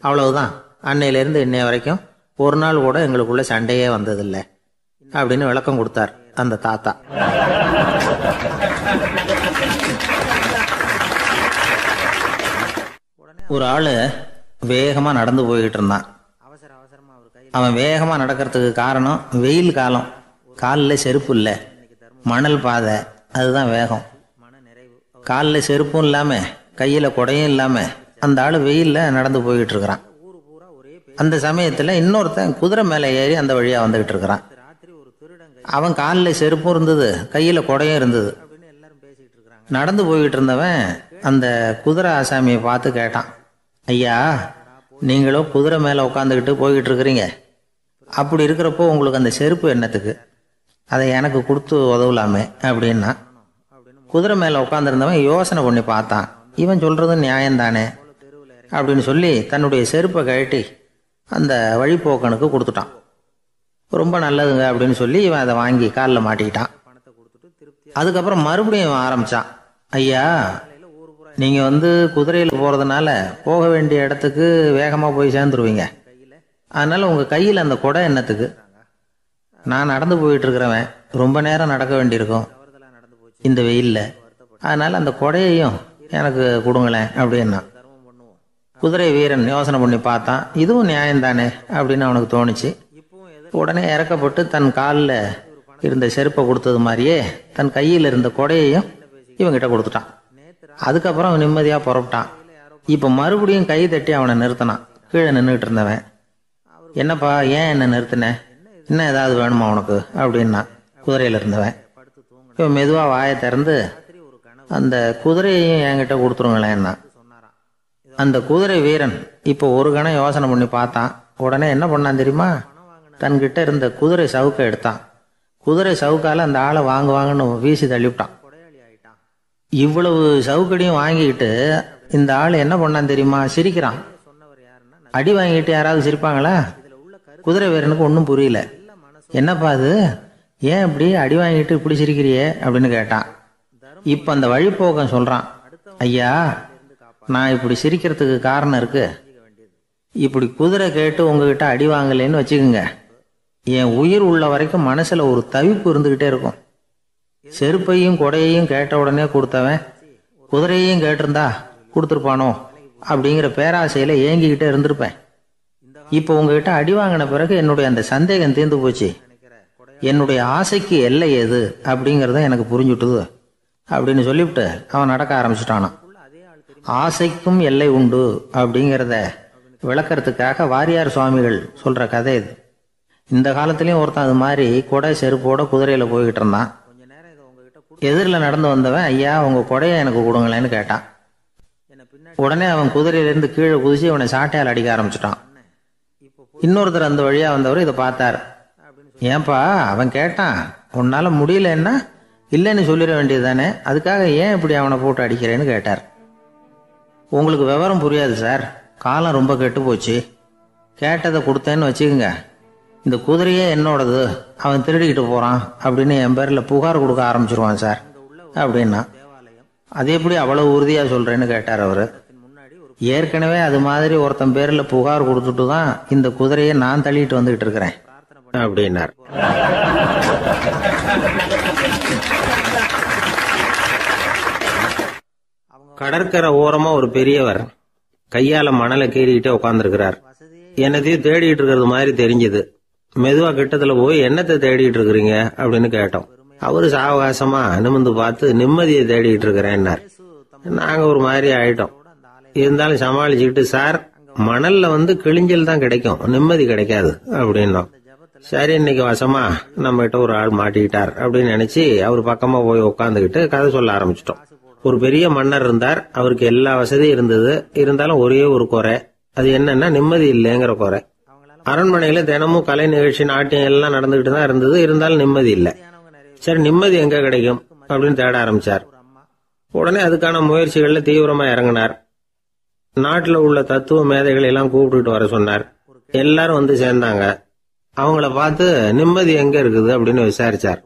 அவ்வளவுதான், அன்னையிலேருந்து இன்னைய வரைக்கும் ஒரு நாள் கூட எங்களுக்குள்ள சண்டையே வந்ததில்லை அப்படின்னு விளக்கம் கொடுத்தார் அந்த தாத்தா. ஒரு ஆள் வேகமாக நடந்து போய்கிட்டு இருந்தான். அவன் வேகமாக நடக்கிறதுக்கு காரணம் வெயில் காலம், காலில் செருப்பு இல்லை, மணல் பாதை, அதுதான் வேகம். காலில் செருப்பும் இல்லாமல் கையில் குடையும் இல்லாமல் அந்த ஆள் வெயிலில் நடந்து போய்கிட்டு இருக்கிறான். அந்த சமயத்தில் இன்னொருத்தன் குதிரை மேலே ஏறி அந்த வழியாக வந்துக்கிட்டு இருக்கிறான். அவன் காலில் செருப்பும் இருந்தது, கையில் குடையும் இருந்தது. நடந்து போய்கிட்டு இருந்தவன் அந்த குதிரை ஆசாமியை பார்த்து கேட்டான், ஐயா, நீங்களும் குதிரை மேலே உட்காந்துக்கிட்டு போய்கிட்டு இருக்கிறீங்க. அப்படி இருக்கிறப்போ உங்களுக்கு அந்த செருப்பு என்னத்துக்கு? அதை எனக்கு கொடுத்து உதவலாமே அப்படின்னா. குதிரை மேலே உட்காந்துருந்தவன் யோசனை பண்ணி பார்த்தான். இவன் சொல்கிறது நியாயம்தானே அப்படின்னு சொல்லி தன்னுடைய செருப்பை கழட்டி அந்த வழிப்போக்கனுக்கு கொடுத்துட்டான். ரொம்ப நல்லதுங்க அப்படின்னு சொல்லி இவன் அதை வாங்கி காலில் மாட்டிக்கிட்டான். அதுக்கப்புறம் மறுபடியும் இவன் ஆரம்பித்தான். ஐயா, நீங்கள் குதிரையில் போகிறதுனால போக வேண்டிய இடத்துக்கு வேகமாக போய் சேர்ந்துருவீங்க. அதனால் உங்கள் கையில் அந்த குடை என்னத்துக்கு? நான் நடந்து போயிட்டுருக்கிறவன் ரொம்ப நேரம் நடக்க வேண்டியிருக்கும் இந்த வெயிலில். அதனால் அந்த குடையையும் எனக்கு கொடுங்களேன் அப்படின்னா. குதிரை வீரன் யோசனை பண்ணி பார்த்தான். இதுவும் நியாயம்தானே அப்படின்னு அவனுக்கு தோணுச்சு. உடனே இறக்கப்பட்டு தன் காலில் இருந்த செருப்பை கொடுத்தது மாதிரியே தன் கையில் இருந்த கொடையையும் இவங்கிட்ட கொடுத்துட்டான். அதுக்கப்புறம் அவன் நிம்மதியாக புறப்பட்டான். இப்போ மறுபடியும் கை தட்டி அவனை நிறுத்தினான். கீழே நின்றுட்டு இருந்தவன், என்னப்பா ஏன் என்ன நிறுத்தின? இன்னும் ஏதாவது வேணுமா உனக்கு அப்படின்னா குதிரையில் இருந்தவன். இவன் மெதுவாக வாயை திறந்து அந்த குதிரையையும் என்கிட்ட கொடுத்துருங்களேன்னா. அந்த குதிரை வீரன் இப்போ ஒரு கணம் யோசனை பண்ணி பார்த்தான். உடனே என்ன பண்ணான் தெரியுமா? தன்கிட்ட இருந்த குதிரை சவுக்கை எடுத்தான். குதிரை சவுக்கால் அந்த ஆளை வாங்குவாங்கன்னு வீசி தள்ளிவிட்டான். இவ்வளவு சவுக்கடியும் வாங்கிக்கிட்டு இந்த ஆள் என்ன பண்ணான் தெரியுமா? சிரிக்கிறான். அடி வாங்கிட்டு யாராவது சிரிப்பாங்களா? குதிரை வீரனுக்கு ஒன்றும் புரியல. என்னப்பா அது, ஏன் இப்படி அடி வாங்கிட்டு இப்படி சிரிக்கிறியே அப்படின்னு கேட்டான். இப்போ அந்த வழிப்போக்கன் சொல்கிறான், ஐயா, நான் இப்படி சிரிக்கிறதுக்கு காரணம் இருக்கு. இப்படி குதிரை கேட்டு உங்ககிட்ட அடி வாங்கலேன்னு வச்சுக்கோங்க, என் உயிர் உள்ள வரைக்கும் மனசில் ஒரு தவிப்பு இருந்துக்கிட்டே இருக்கும். செருப்பையும் கொடையையும் கேட்ட உடனே கொடுத்தவன் குதிரையையும் கேட்டிருந்தா கொடுத்துருப்பானோ அப்படிங்கிற பேராசையில் ஏங்கிக்கிட்டே இருந்திருப்பேன். இப்போ உங்ககிட்ட அடி வாங்கின பிறகு என்னுடைய அந்த சந்தேகம் தீர்ந்து போச்சு. என்னுடைய ஆசைக்கு எல்லை எது அப்படிங்கிறத எனக்கு புரிஞ்சுட்டுது அப்படின்னு சொல்லிவிட்டு அவன் நடக்க ஆரம்பிச்சுட்டானான். ஆசைக்கும் எல்லை உண்டு அப்படிங்கிறத விளக்கறதுக்காக வாரியார் சுவாமிகள் சொல்கிற கதை இது. இந்த காலத்துலேயும் ஒருத்தன் அது மாதிரி கொடை செருப்போட குதிரையில் போய்கிட்டு இருந்தான். எதிரில் நடந்து வந்தவன், ஐயா உங்கள் கொடையை எனக்கு கொடுங்களேன்னு கேட்டான். உடனே அவன் குதிரையிலேருந்து கீழே குதிச்சு அவனை சாட்டையால் அடிக்க ஆரம்பிச்சிட்டான். இன்னொருத்தர் அந்த வழியாக வந்தவர் இதை பார்த்தார். ஏன்பா அவன் கேட்டான், உன்னால் முடியலன்னா இல்லைன்னு சொல்லிட வேண்டியது தானே, அதுக்காக ஏன் இப்படி அவனை போட்டு அடிக்கிறேன்னு கேட்டார். உங்களுக்கு விவரம் புரியாது சார், காலம் ரொம்ப கெட்டு போச்சு. கேட்டதை கொடுத்தேன்னு வச்சுக்கோங்க, இந்த குதிரையே என்னோடது, அவன் திருடிக்கிட்டு போகிறான் அப்படின்னு என் பேரில் புகார் கொடுக்க ஆரம்பிச்சிருவான் சார் அப்படின்னா. அது எப்படி அவ்வளவு உறுதியாக சொல்கிறேன்னு கேட்டார் அவர். ஏற்கனவே அது மாதிரி ஒருத்தன் பேரில் புகார் கொடுத்துட்டு தான் இந்த குதிரையை நான் தள்ளிட்டு வந்துகிட்டு இருக்கிறேன் அப்படின்னார். கடற்கரை ஓரமா ஒரு பெரியவர் கையால மணலை கீறிக்கிட்டே உட்காந்துருக்கிறார். என்னத்தையும் தேடிட்டு இருக்கிறது மாதிரி தெரிஞ்சது. மெதுவா கிட்டத்துல போய் என்னத்தை தேடிட்டு இருக்கிறீங்க அப்படின்னு கேட்டோம். அவரு சாவகாசமா நிமிந்து பார்த்து நிம்மதியை தேடிட்டு இருக்கிறேன்னார். நாங்க ஒரு மாதிரி ஆயிட்டோம். இருந்தாலும் சமாளிச்சுக்கிட்டு, சார் மணல்ல கிழிஞ்சல் தான் கிடைக்கும், நிம்மதி கிடைக்காது அப்படின்னோம். சரி, இன்னைக்கு வசமா நம்ம கிட்ட ஒரு ஆள் மாட்டிக்கிட்டார் அப்படின்னு நினைச்சு அவர் பக்கமா போய் உட்காந்துக்கிட்டு கதை சொல்ல ஆரம்பிச்சிட்டோம். ஒரு பெரிய மன்னர் இருந்தார். அவருக்கு எல்லா வசதியும் இருந்தது. இருந்தாலும் ஒரே ஒரு குறை. அது என்னன்னா நிம்மதி இல்லைங்கிற குறை. அரண்மனையில தினமும் கலை நிகழ்ச்சி, நாட்டியம் எல்லாம் நடந்துகிட்டு தான் இருந்தது. இருந்தாலும் நிம்மதி இல்லை. சரி, நிம்மதி எங்க கிடைக்கும் அப்படின்னு தேட ஆரம்பிச்சார். உடனே அதுக்கான முயற்சிகள்ல தீவிரமா இறங்கினார். நாட்டில் உள்ள தத்துவ மேதைகளை எல்லாம் கூப்பிட்டுட்டு வர சொன்னார். எல்லாரும் சேர்ந்தாங்க. அவங்கள பார்த்து நிம்மதி எங்க இருக்குது அப்படின்னு விசாரிச்சார்.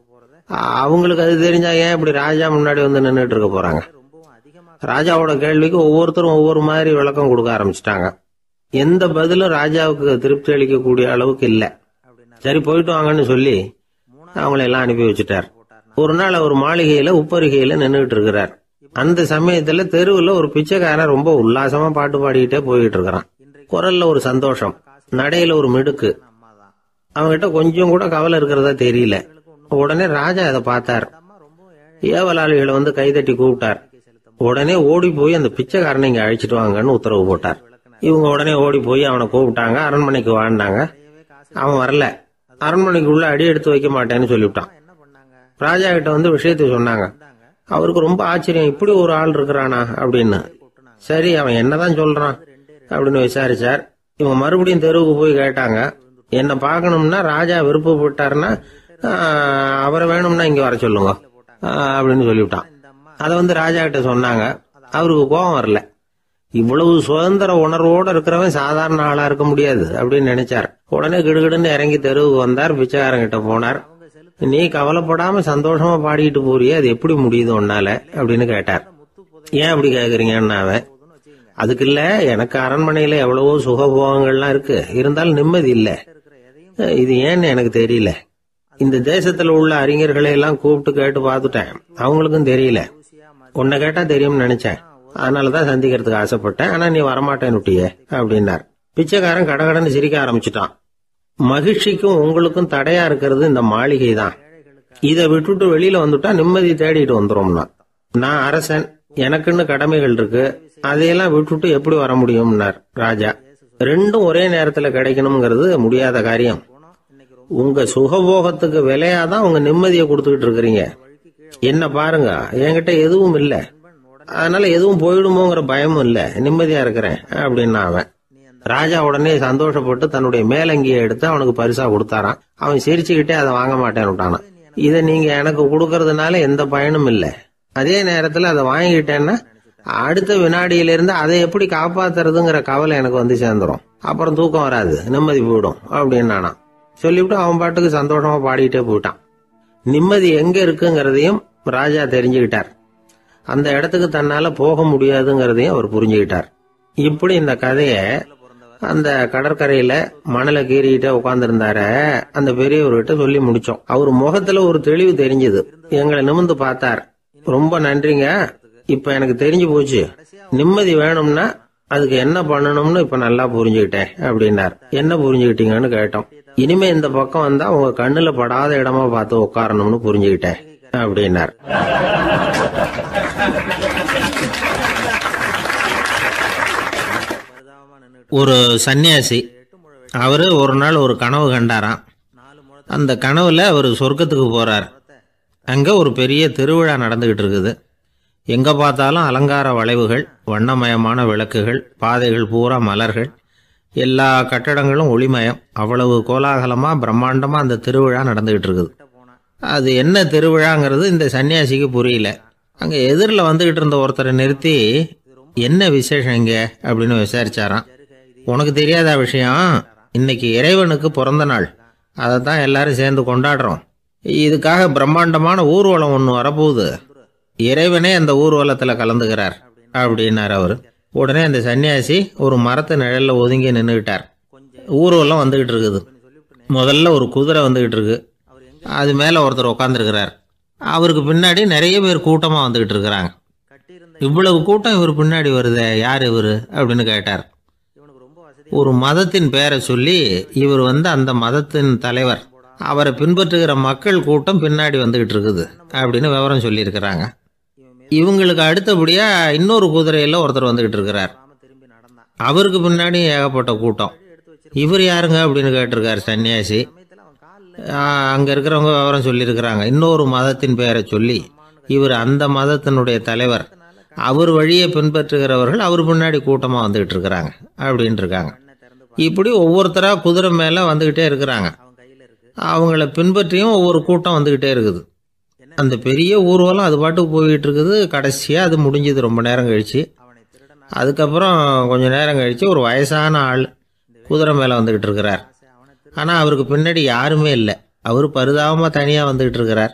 அவங்களுக்கு அது தெரிஞ்சா ஏன் இப்படி ராஜா முன்னாடி நின்றுட்டு இருக்க போறாங்க? ராஜாவோட கேள்விக்கு ஒவ்வொருத்தரும் ஒவ்வொரு மாதிரி விளக்கம் கொடுக்க ஆரம்பிச்சிட்டாங்க. எந்த பதிலும் ராஜாவுக்கு திருப்தி அளிக்கக்கூடிய அளவுக்கு இல்லை. சரி, போயிட்டு வாங்கன்னு சொல்லி அவங்களை எல்லாம் அனுப்பி வச்சுட்டார். ஒரு நாள் அவர் மாளிகையில உப்பருகையில நின்றுட்டு இருக்கிறார். அந்த சமயத்துல தெருவுல ஒரு பிச்சைக்காரன் ரொம்ப உல்லாசமா பாட்டு பாடிக்கிட்டே போயிட்டு இருக்கிறான். குரல்ல ஒரு சந்தோஷம், நடையில ஒரு மிடுக்கு. அவங்கிட்ட கொஞ்சம் கூட கவலை இருக்கிறதா தெரியல. உடனே ராஜா அதை பார்த்தார். ஏவலாளிகளை கைதட்டி கூப்பிட்டார். உடனே ஓடி போய் அந்த பிச்சைக்காரனை இங்க அழைச்சிட்டு வாங்கன்னு உத்தரவு போட்டார். இவங்க உடனே ஓடி போய் அவனை கூப்பிட்டாங்க. அரண்மனைக்கு வாழ்ந்தாங்க. அவன் வரல. அரண்மனைக்கு உள்ள அடி எடுத்து வைக்க மாட்டேன்னு சொல்லிவிட்டான். ராஜா கிட்ட விஷயத்தை சொன்னாங்க. அவருக்கு ரொம்ப ஆச்சரியம், இப்படி ஒரு ஆள் இருக்கிறானா அப்படின்னு. சரி, அவன் என்னதான் சொல்றான் அப்படின்னு விசாரிச்சார். இவங்க மறுபடியும் தெருவுக்கு போய் கேட்டாங்க, என்னை பார்க்கணும்னா ராஜா விருப்பப்பட்டாருன்னா அவரை வேணும்னா இங்க வர சொல்லுங்க அப்படின்னு சொல்லிவிட்டான். அதை ராஜா கிட்ட சொன்னாங்க. அவருக்கு கோபம் வரல. இவ்வளவு சுதந்திர உணர்வோடு இருக்கிறவன் சாதாரண ஆளா இருக்க முடியாது அப்படின்னு நினைச்சார். உடனே கிடுகிடுன்னு இறங்கி தெருவுக்கு வந்தார். பிச்சைக்காரங்கிட்ட போனார். நீ கவலைப்படாம சந்தோஷமா பாடிட்டு போறியே, அது எப்படி முடியுது உன்னால அப்படின்னு கேட்டார். ஏன் அப்படி கேக்குறீங்கன்னு அவன், அதுக்கு இல்ல, எனக்கு அரண்மனையில எவ்வளவோ சுகபோகங்கள்லாம் இருக்கு, இருந்தாலும் நிம்மதி இல்ல. இது ஏன்னு எனக்கு தெரியல. இந்த தேசத்துல உள்ள அறிஞர்களை எல்லாம் கூப்பிட்டு கேட்டு பார்த்துட்டேன், அவங்களுக்கும் தெரியல. உன்னை கேட்டா தெரியும்னு நினைச்சேன், அதனாலதான் சந்திக்கிறதுக்கு ஆசைப்பட்டேன். ஆனா நீ வரமாட்டேன்னுட்டியே அப்படின்னார். பிச்சைக்காரன் கடகடன்னு சிரிக்க ஆரம்பிச்சுட்டான். மகிழ்ச்சிக்கும் உங்களுக்கும் தடையா இருக்கிறது இந்த மாளிகை தான். இதை விட்டுட்டு வெளியில வந்துட்டா நிம்மதி தேடிட்டு வந்துரும்னா. நான் அரசன், எனக்குன்னு கடமைகள் இருக்கு, அதையெல்லாம் விட்டுட்டு எப்படி வர முடியும்னார் ராஜா. ரெண்டும் ஒரே நேரத்துல கிடைக்கணுங்கிறது முடியாத காரியம். உங்க சுகபோகத்துக்கு விலையாதான் உங்க நிம்மதியை கொடுத்துக்கிட்டு இருக்கிறீங்க. என்ன பாருங்க, என்கிட்ட எதுவும் இல்ல, அதனால எதுவும் போயிடுமோங்கிற பயமும் இல்ல, நிம்மதியா இருக்கிறேன் அப்படின்னா அவன். ராஜா உடனே சந்தோஷப்பட்டு தன்னுடைய மேலங்கியை எடுத்து அவனுக்கு பரிசா கொடுத்தாராம். அவன் சிரிச்சுக்கிட்டே அதை வாங்க மாட்டேன்னு விட்டானான். இதை நீங்க எனக்கு கொடுக்கறதுனால எந்த பயனும் இல்ல, அதே நேரத்துல அதை வாங்கிக்கிட்டேன்னா அடுத்த வினாடியிலிருந்து அதை எப்படி காப்பாத்துறதுங்கிற கவலை எனக்கு சேர்ந்துடும். அப்புறம் தூக்கம் வராது, நிம்மதி போயிடும் அப்படின்னானா. சொல்லிவிட்டு அவன் பாட்டுக்கு சந்தோஷமா பாடிட்டே போயிட்டான். நிம்மதி எங்க இருக்குங்கிறதையும் ராஜா தெரிஞ்சுக்கிட்டார். அந்த இடத்துக்கு தன்னால போக முடியாதுங்கிறதையும் அவர் புரிஞ்சுக்கிட்டார். இப்படி இந்த கதைய அந்த கடற்கரையில மணலை கீறிக்கிட்டே உட்கார்ந்துருந்தார அந்த பெரியவர்கிட்ட சொல்லி முடிச்சோம். அவர் முகத்துல ஒரு தெளிவு தெரிஞ்சது. எங்களை நிமிர்ந்து பார்த்தார். ரொம்ப நன்றிங்க, இப்ப எனக்கு தெரிஞ்சு போச்சு, நிம்மதி வேணும்னா அதுக்கு என்ன பண்ணணும்னு இப்ப நல்லா புரிஞ்சுக்கிட்டேன் அப்படின்னார். என்ன புரிஞ்சுக்கிட்டீங்கன்னு கேட்டோம். இனிமே இந்த பக்கம் வந்தா உங்க கண்ணுல படாத இடமா பார்த்து உட்காரணும்னு புரிஞ்சுக்கிட்டேன் அப்படின்னார். ஒரு சன்னியாசி, அவரு ஒரு நாள் ஒரு கனவு கண்டாராம். அந்த கனவுல அவர் சொர்க்கத்துக்கு போறார். அங்க ஒரு பெரிய திருவிழா நடந்துகிட்டு இருக்குது. எங்க பார்த்தாலும் அலங்கார வளைவுகள், வண்ணமயமான விளக்குகள், பாதைகள் பூரா மலர்கள், எல்லா கட்டடங்களும் ஒளிமயம். அவ்வளவு கோலாகலமா பிரம்மாண்டமா அந்த திருவிழா நடந்துகிட்டு இருக்குது. அது என்ன திருவிழாங்கிறது இந்த சன்னியாசிக்கு புரியல. அங்க எதிரில் வந்துகிட்டு இருந்த ஒருத்தரை நிறுத்தி, என்ன விசேஷம் இங்க அப்படின்னு விசாரிச்சாராம். உனக்கு தெரியாத விஷயம், இன்னைக்கு இறைவனுக்கு பிறந்த நாள், அதை தான் எல்லாரும் சேர்ந்து கொண்டாடுறோம். இதுக்காக பிரம்மாண்டமான ஊர்வலம் ஒன்று வரப்போகுது, இறைவனே அந்த ஊர்வலத்தில் கலந்துக்கிறார் அப்படின்னார் அவர். உடனே அந்த சன்னியாசி ஒரு மரத்து நிழல்ல ஒதுங்கி நின்றுக்கிட்டார். ஊர்வலம் வந்துகிட்டு இருக்குது. முதல்ல ஒரு குதிரை வந்துகிட்டு இருக்கு, அது மேல ஒருத்தர் உட்காந்துருக்கிறார். அவருக்கு பின்னாடி நிறைய பேர் கூட்டமா வந்துகிட்டு இருக்கிறாங்க. இவ்வளவு கூட்டம் இவர் பின்னாடி வருதே, யார் இவரு அப்படின்னு கேட்டார். ஒரு மதத்தின் பெயரை சொல்லி, இவர் அந்த மதத்தின் தலைவர், அவரை பின்பற்றுகிற மக்கள் கூட்டம் பின்னாடி வந்துகிட்டு இருக்குது அப்படின்னு விவரம் சொல்லியிருக்கிறாங்க. இவங்களுக்கு அடுத்தபடியா இன்னொரு குதிரையில ஒருத்தர் வந்துகிட்டு இருக்கிறார். அவருக்கு பின்னாடி ஏகப்பட்ட கூட்டம். இவர் யாருங்க அப்படின்னு கேட்டிருக்காரு சன்னியாசி. அங்க இருக்கிறவங்க விவரம் சொல்லியிருக்கிறாங்க. இன்னொரு மதத்தின் பெயரை சொல்லி, இவர் அந்த மதத்தினுடைய தலைவர், அவர் வழியை பின்பற்றுகிறவர்கள் அவர் பின்னாடி கூட்டமா வந்துகிட்டு இருக்கிறாங்க அப்படின்னு இருக்காங்க. இப்படி ஒவ்வொருத்தரா குதிரை மேல வந்துகிட்டே இருக்கிறாங்க. அவங்கள பின்பற்றியும் ஒவ்வொரு கூட்டம் வந்துகிட்டே இருக்குது. அந்த பெரிய ஊர்வலம் அது பாட்டுக்கு போயிட்டு இருக்குது. கடைசியா அது முடிஞ்சது ரொம்ப நேரம் கழிச்சு. அதுக்கப்புறம் கொஞ்ச நேரம் கழிச்சு ஒரு வயசான ஆள் குதிரை மேல வந்துகிட்டு இருக்கிறார். ஆனா அவருக்கு பின்னாடி யாருமே இல்லை. அவரு பரிதாபமா தனியா வந்துகிட்டு இருக்கிறார்.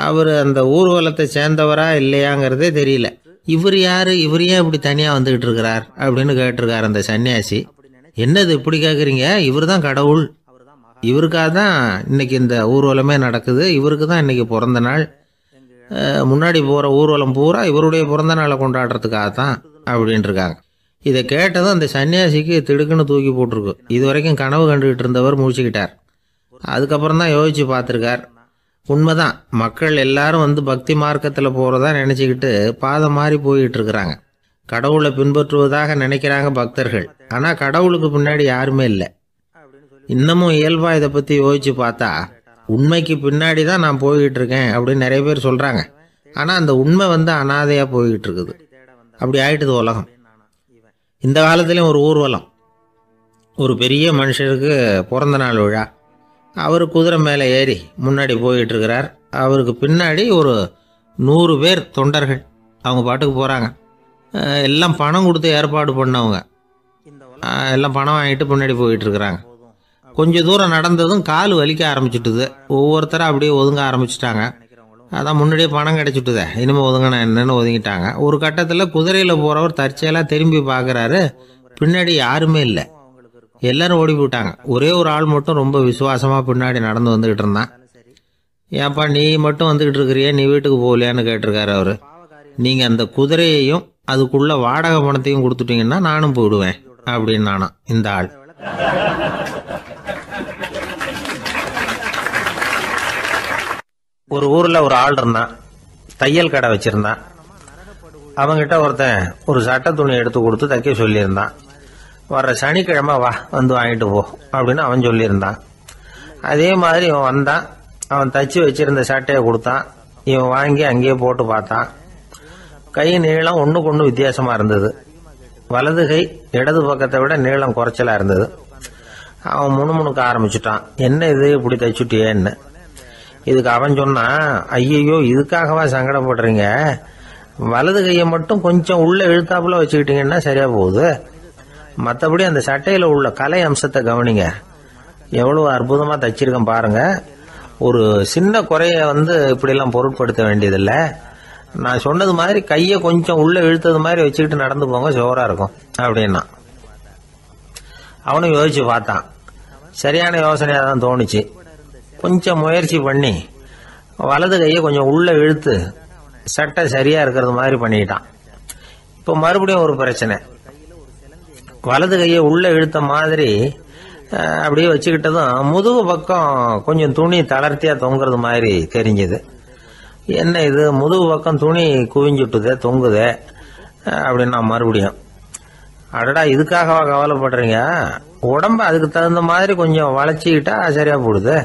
அவர் அந்த ஊர்வலத்தை சேர்ந்தவரா இல்லையாங்கிறதே தெரியல. இவர் யாரு, இவர் ஏன் இப்படி தனியா வந்துகிட்டு இருக்கிறார் அப்படின்னு கேட்டிருக்காரு அந்த சன்னியாசி. என்னது இப்படி கேட்குறீங்க, இவர் தான் கடவுள், இவருக்காக தான் இன்னைக்கு இந்த ஊர்வலமே நடக்குது, இவருக்கு தான் இன்னைக்கு பிறந்த நாள், முன்னாடி போகிற ஊர்வலம் பூரா இவருடைய பிறந்த நாளை கொண்டாடுறதுக்காக தான் அப்படின்னு இருக்காங்க. இதை கேட்டதும் அந்த சன்னியாசிக்கு திடுக்குன்னு தூக்கி போட்டிருக்கு. இது வரைக்கும் கனவு கண்டுகிட்டு இருந்தவர் முடிச்சுக்கிட்டார். அதுக்கப்புறம் தான் யோசிச்சு பார்த்துருக்கார். உண்மைதான், மக்கள் எல்லாரும் பக்தி மார்க்கத்தில் போகிறதா நினச்சிக்கிட்டு பாதம் மாறி போயிட்டு இருக்கிறாங்க. கடவுளை பின்பற்றுவதாக நினைக்கிறாங்க பக்தர்கள். ஆனால் கடவுளுக்கு பின்னாடி யாருமே இல்லை. இன்னமும் இயல்பா இதை பற்றி யோசிச்சு பார்த்தா, உண்மைக்கு பின்னாடி தான் நான் போய்கிட்டு இருக்கேன் அப்படின்னு நிறைய பேர் சொல்கிறாங்க. ஆனால் அந்த உண்மை அனாதையாக போய்கிட்டு இருக்குது. அப்படி ஆயிட்டுது உலகம். இந்த காலத்துலேயும் ஒரு ஊர்வலம், ஒரு பெரிய மனுஷருக்கு பிறந்த நாள் விழா. அவர் குதிரை மேலே ஏறி முன்னாடி போயிட்டுருக்கிறார். அவருக்கு பின்னாடி ஒரு 100 பேர் தொண்டர்கள். அவங்க பாட்டுக்கு போகிறாங்க. எல்லாம் பணம் கொடுத்து ஏற்பாடு பண்ணவங்க. எல்லாம் பணம் வாங்கிட்டு பின்னாடி போயிட்டுருக்குறாங்க. கொஞ்சம் தூரம் நடந்ததும் கால் வலிக்க ஆரம்பிச்சுட்டுது. ஒவ்வொருத்தரும் அப்படியே ஒதுங்க ஆரம்பிச்சிட்டாங்க. அதான் முன்னாடியே பணம் கிடச்சிட்டுதே, இனிமேல் ஒதுங்கினா என்னன்னு ஒதுங்கிட்டாங்க. ஒரு கட்டத்தில் குதிரையில் போகிறவர் தற்செயலாக திரும்பி பார்க்குறாரு. பின்னாடி யாருமே இல்லை. எல்லாரும் ஓடி போயிட்டாங்க. ஒரே ஒரு ஆள் மட்டும் ரொம்ப விசுவாசமாக பின்னாடி நடந்து வந்துக்கிட்டு இருந்தான். ஏன்ப்பா நீ மட்டும் வந்துக்கிட்டு இருக்கிறியே, நீ வீட்டுக்கு போகலையான்னு கேட்டிருக்காரு அவர். நீங்கள் அந்த குதிரையையும் அதுக்குள்ள வாடகை பணத்தையும் கொடுத்துட்டீங்கன்னா நானும் போயிடுவேன் அப்படின்னு நானும் இந்த ஆள். ஒரு ஊரில் ஒரு ஆள் இருந்தான். தையல் கடை வச்சுருந்தான். அவங்கிட்ட ஒருத்தன் ஒரு சட்டை துணி எடுத்து கொடுத்து தைக்க சொல்லியிருந்தான். வர்ற சனிக்கிழமை வா, வந்து வாங்கிட்டு போ அப்படின்னு அவன் சொல்லியிருந்தான். அதே மாதிரி இவன் வந்தான். அவன் தச்சு வச்சிருந்த சட்டையை கொடுத்தான். இவன் வாங்கி அங்கேயே போட்டு பார்த்தான். கை நீளம் ஒன்றுக்கு ஒன்று வித்தியாசமாக இருந்தது. வலது கை இடது பக்கத்தை விட நீளம் குறைச்சலாக இருந்தது. அவன் முணுமுணுக்க ஆரம்பிச்சுட்டான். என்ன இது இப்படி தைச்சுட்டியேன்னு. இதுக்கு அவன் சொன்னான், ஐயையோ இதுக்காகவா சங்கடப்படுறீங்க, வலது கையை மட்டும் கொஞ்சம் உள்ள இழுத்தாப்புல வச்சுக்கிட்டீங்கன்னா சரியா போகுது. மற்றபடி அந்த சட்டையில் உள்ள கலை அம்சத்தை கவனிங்க, எவ்வளவு அற்புதமாக தைச்சிருக்கேன் பாருங்க. ஒரு சின்ன குறைய இப்படிலாம் பொருட்படுத்த வேண்டியதில்லை. நான் சொன்னது மாதிரி கையை கொஞ்சம் உள்ள இழுத்தது மாதிரி வச்சுக்கிட்டு நடந்து போங்க, ஜோரா இருக்கும் அப்படின்னா. அவனும் யோசிச்சு பார்த்தான். சரியான யோசனையாக தான் தோணுச்சு. கொஞ்சம் முயற்சி பண்ணி வலது கையை கொஞ்சம் உள்ள இழுத்து சட்டை சரியா இருக்கிறது மாதிரி பண்ணிக்கிட்டான். இப்போ மறுபடியும் ஒரு பிரச்சனை. வலது கையை உள்ள இழுத்த மாதிரி அப்படியே வச்சுக்கிட்டதும் முதுகு பக்கம் கொஞ்சம் துணி தளர்த்தியா தொங்குறது மாதிரி தெரிஞ்சது. என்ன இது, முதுகு பக்கம் துணி குவிஞ்சுட்டுதே, தொங்குதே அப்படின்னா மறுபடியும், அடடா இதுக்காகவா கவலைப்படுறீங்க, உடம்ப அதுக்கு தகுந்த மாதிரி கொஞ்சம் வளைச்சிக்கிட்டா சரியா போடுது.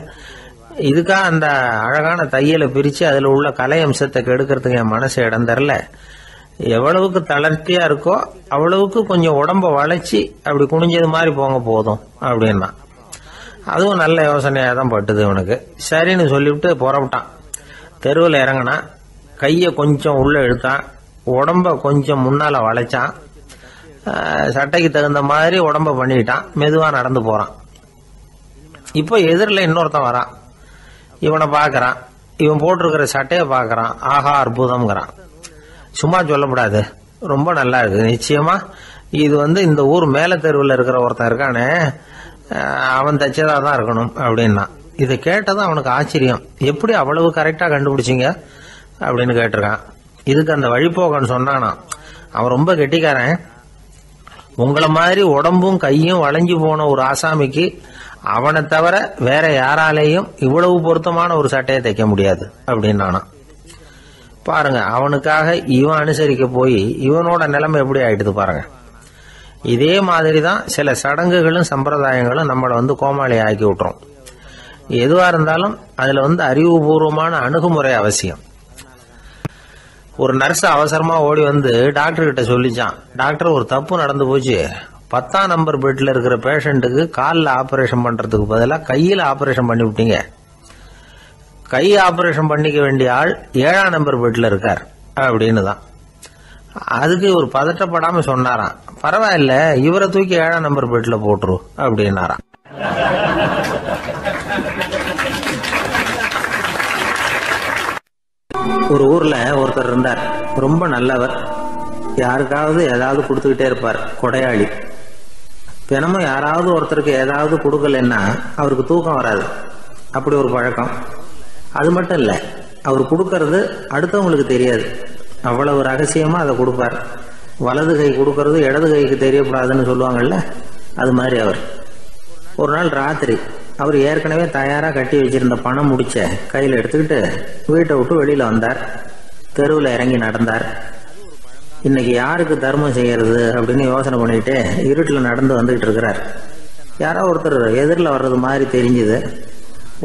இதுக்காக அந்த அழகான தையலை பிரித்து அதில் உள்ள கலை அம்சத்தை கெடுக்கிறதுக்கு என் மனசு இடம் தரல. எவ்வளவுக்கு தளர்த்தியா இருக்கோ அவ்வளவுக்கு கொஞ்சம் உடம்ப வளைச்சி அப்படி குனிஞ்சது மாதிரி போங்க போதும் அப்படின்னா. அதுவும் நல்ல யோசனையாக தான் பட்டுது இவனுக்கு. சரின்னு சொல்லிவிட்டு புறப்பட்டான். தெருவில் இறங்கினா, கையை கொஞ்சம் உள்ள இழுத்தான், உடம்ப கொஞ்சம் முன்னால் வளைச்சான், சட்டைக்கு தகுந்த மாதிரி உடம்ப பண்ணிக்கிட்டான், மெதுவாக நடந்து போகிறான். இப்போ எதிரில் இன்னொருத்தன் வரான். இவனை பார்க்கறான். இவன் போட்டிருக்கிற சட்டையை பார்க்கறான். ஆஹா அற்புதம்ங்கிறான். சும்மா சொல்லக்கூடாது, ரொம்ப நல்லா இருக்கு, நிச்சயமா இது இந்த ஊர் மேல தெருவில் இருக்கிற ஒருத்தன் இருக்கானே, அவன் தைச்சதா தான் இருக்கணும் அப்படின்னா. இதை கேட்டதும் அவனுக்கு ஆச்சரியம். எப்படி அவ்வளவு கரெக்டா கண்டுபிடிச்சிங்க அப்படின்னு கேட்டிருக்கான். இதுக்கு அந்த வழிபோகன்னு சொன்னானா, அவன் ரொம்ப கெட்டிக்காரன். உங்களை மாதிரி உடம்பும் கையும் வளைஞ்சு போன ஒரு ஆசாமிக்கு அவனை தவிர வேற யாராலேயும் இவ்வளவு பொருத்தமான ஒரு சட்டையை தைக்க முடியாது அப்படின்னானா. பாருங்க, அவனுக்காக இவன் அனுசரிக்க போய் இவனோட நிலைமை எப்படி ஆயிடுது பாருங்க. இதே மாதிரி தான் சில சடங்குகளும் சம்பிரதாயங்களும் நம்மளை கோமாளி ஆக்கி விட்டுரும். எதுவா இருந்தாலும் அதுல அறிவுபூர்வமான அணுகுமுறை அவசியம். ஒரு நர்ஸ் அவசரமா ஓடி டாக்டர் கிட்ட சொல்லிச்சான், டாக்டர் ஒரு தப்பு நடந்து போச்சு, 10ஆம் நம்பர் பெட்ல இருக்கிற பேஷண்ட்டுக்கு காலில் ஆபரேஷன் பண்றதுக்கு பதிலாக கையில் ஆபரேஷன் பண்ணி விட்டீங்க. கை ஆபரேஷன் பண்ணிக்க வேண்டிய ஆள் 7ஆம் நம்பர் பெட்ல இருக்கார் அப்படின்னு தான். அதுக்கு ஒரு பதட்டப்படாம சொன்னாராம், பரவாயில்ல இவரை தூக்கி 7ஆம் நம்பர் பெட்ல போட்டுரு அப்படின்னாராம். ஒரு ஊர்ல ஒருத்தர் இருந்தார், ரொம்ப நல்லவர். யாருக்காவது ஏதாவது கொடுத்துக்கிட்டே இருப்பார், கொடையாளி. தினமும் யாராவது ஒருத்தருக்கு ஏதாவது கொடுக்கலன்னா அவருக்கு தூக்கம் வராது, அப்படி ஒரு பழக்கம். அது மட்டும் இல்லை, அவர் கொடுக்கறது அடுத்தவங்களுக்கு தெரியாது, அவ்வளவு ரகசியமா அதை கொடுப்பார். வலது கை கொடுக்கறது இடது கைக்கு தெரியக்கூடாதுன்னு சொல்லுவாங்கல்ல, அது மாதிரி அவர். ஒரு நாள் ராத்திரி அவர் ஏற்கனவே தயாராக கட்டி வச்சிருந்த பணம் முடிச்ச கையில் எடுத்துக்கிட்டு வீட்டை விட்டு வெளியில வந்தார். தெருவில் இறங்கி நடந்தார். இன்னைக்கு யாருக்கு தர்மம் செய்யறது அப்படின்னு யோசனை பண்ணிட்டு இருட்டில் நடந்து வந்துகிட்டு இருக்கிறார். யாரோ ஒருத்தர் எதிரில் வர்றது மாதிரி தெரிஞ்சுது.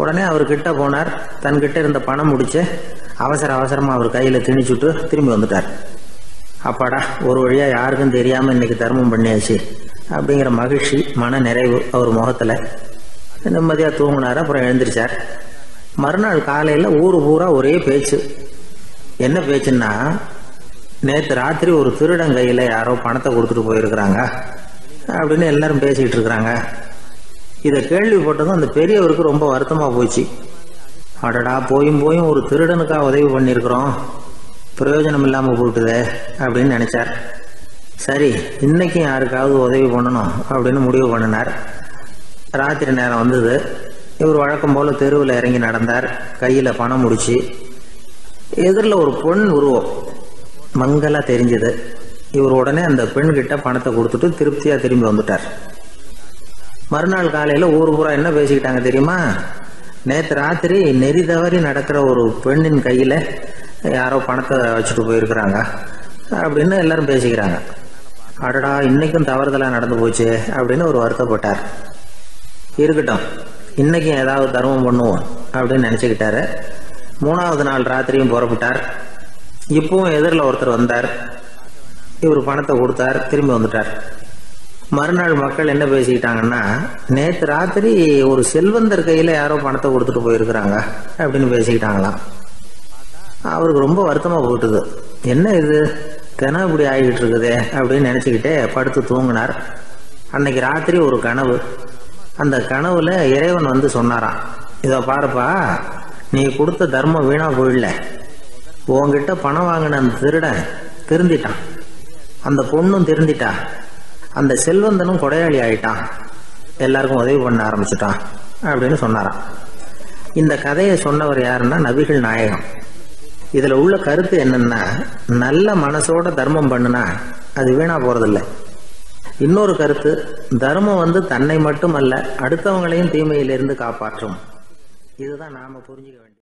உடனே அவர் கிட்ட போனார். தன்கிட்ட இருந்த பணம் முடிச்சு அவசரமா அவர் கையில திணிச்சுட்டு திரும்பி வந்துட்டார். அப்பாடா, ஒரு வழியாக யாருக்கும் தெரியாமல் இன்னைக்கு தர்மம் பண்ணியாச்சு அப்படிங்கிற மகிழ்ச்சி, மன நிறைவு அவர் முகத்தில். நிம்மதியாக தூங்கினார். அப்புறம் எழுந்திரிச்சார். மறுநாள் காலையில் ஊர் பூரா ஒரே பேச்சு. என்ன பேச்சுன்னா, நேற்று ராத்திரி ஒரு திருடன் கையில் யாரோ பணத்தை கொடுத்துட்டு போயிருக்கிறாங்க அப்படின்னு எல்லாரும் பேசிக்கிட்டு இருக்கிறாங்க. இதை கேள்விப்பட்டதும் அந்த பெரியவருக்கு ரொம்ப வருத்தமாக போச்சு. அடடா, போயும் ஒரு திருடனுக்காக உதவி பண்ணியிருக்கிறோம், பிரயோஜனம் இல்லாமல் போட்டுதே அப்படின்னு நினைச்சார். சரி, இன்னைக்கும் யாருக்காவது உதவி பண்ணணும் அப்படின்னு முடிவு பண்ணினார். ராத்திரி நேரம் வந்தது. இவர் வழக்கம் போல தெருவில் இறங்கி நடந்தார். கையில் பணம் முடிச்சு. எதிரில் ஒரு பெண் உருவம் மங்கலா தெரிஞ்சது. இவர் உடனே அந்த பெண்கிட்ட பணத்தை கொடுத்துட்டு திருப்தியாக திரும்பி வந்துட்டார். மறுநாள் காலையில் ஊர் பூரா என்ன பேசிக்கிட்டாங்க தெரியுமா? நேற்று ராத்திரி நெறி தவறி நடக்கிற ஒரு பெண்ணின் கையில் யாரோ பணத்தை வச்சுட்டு போயிருக்கிறாங்க அப்படின்னு எல்லாரும் பேசிக்கிறாங்க. அடடா, இன்னைக்கும் தவறுதலாக நடந்து போச்சு அப்படின்னு ஒரு வருத்தப்பட்டார். இருக்கட்டும், இன்னைக்கும் ஏதாவது தர்மம் பண்ணுவோம் அப்படின்னு நினச்சிக்கிட்டாரு. 3வது நாள் ராத்திரியும் புறப்பட்டார். இப்பவும் எதிரில் ஒருத்தர் வந்தார். இவர் பணத்தை கொடுத்தார், திரும்பி வந்துட்டார். மறுநாள் மக்கள் என்ன பேசிக்கிட்டாங்கன்னா, நேற்று ராத்திரி ஒரு செல்வந்தர் கையில் யாரோ பணத்தை கொடுத்துட்டு போயிருக்கிறாங்க அப்படின்னு பேசிக்கிட்டாங்களாம். அவருக்கு ரொம்ப வருத்தமாக போட்டுது. என்ன இது, தினம் இப்படி ஆகிக்கிட்டு இருக்குதே அப்படின்னு நினச்சிக்கிட்டே படுத்து தூங்கினார். அன்னைக்கு ராத்திரி ஒரு கனவு. அந்த கனவுல இறைவன் வந்து சொன்னாராம், இதோ பாருப்பா, நீ கொடுத்த தர்மம் வீணா போயிடல. உன்கிட்ட பணம் வாங்கின அந்த திருடன் திருந்திட்டான், அந்த பொண்ணும் திருந்திட்டா, அந்த செல்வந்தனும் கொடையாளி ஆயிட்டான், எல்லாருக்கும் உதவி பண்ண ஆரம்பிச்சுட்டான் அப்படின்னு சொன்னாராம். இந்த கதையை சொன்னவர் யாருன்னா நபிகள் நாயகம். இதுல உள்ள கருத்து என்னன்னா, நல்ல மனசோட தர்மம் பண்ணுனா அது வீணா போறதில்லை. இன்னொரு கருத்து, தர்மம் தன்னை மட்டுமல்ல அடுத்தவங்களையும் தீமையிலிருந்து காப்பாற்றும். இதுதான் நாம புரிஞ்சுக்க வேண்டியது.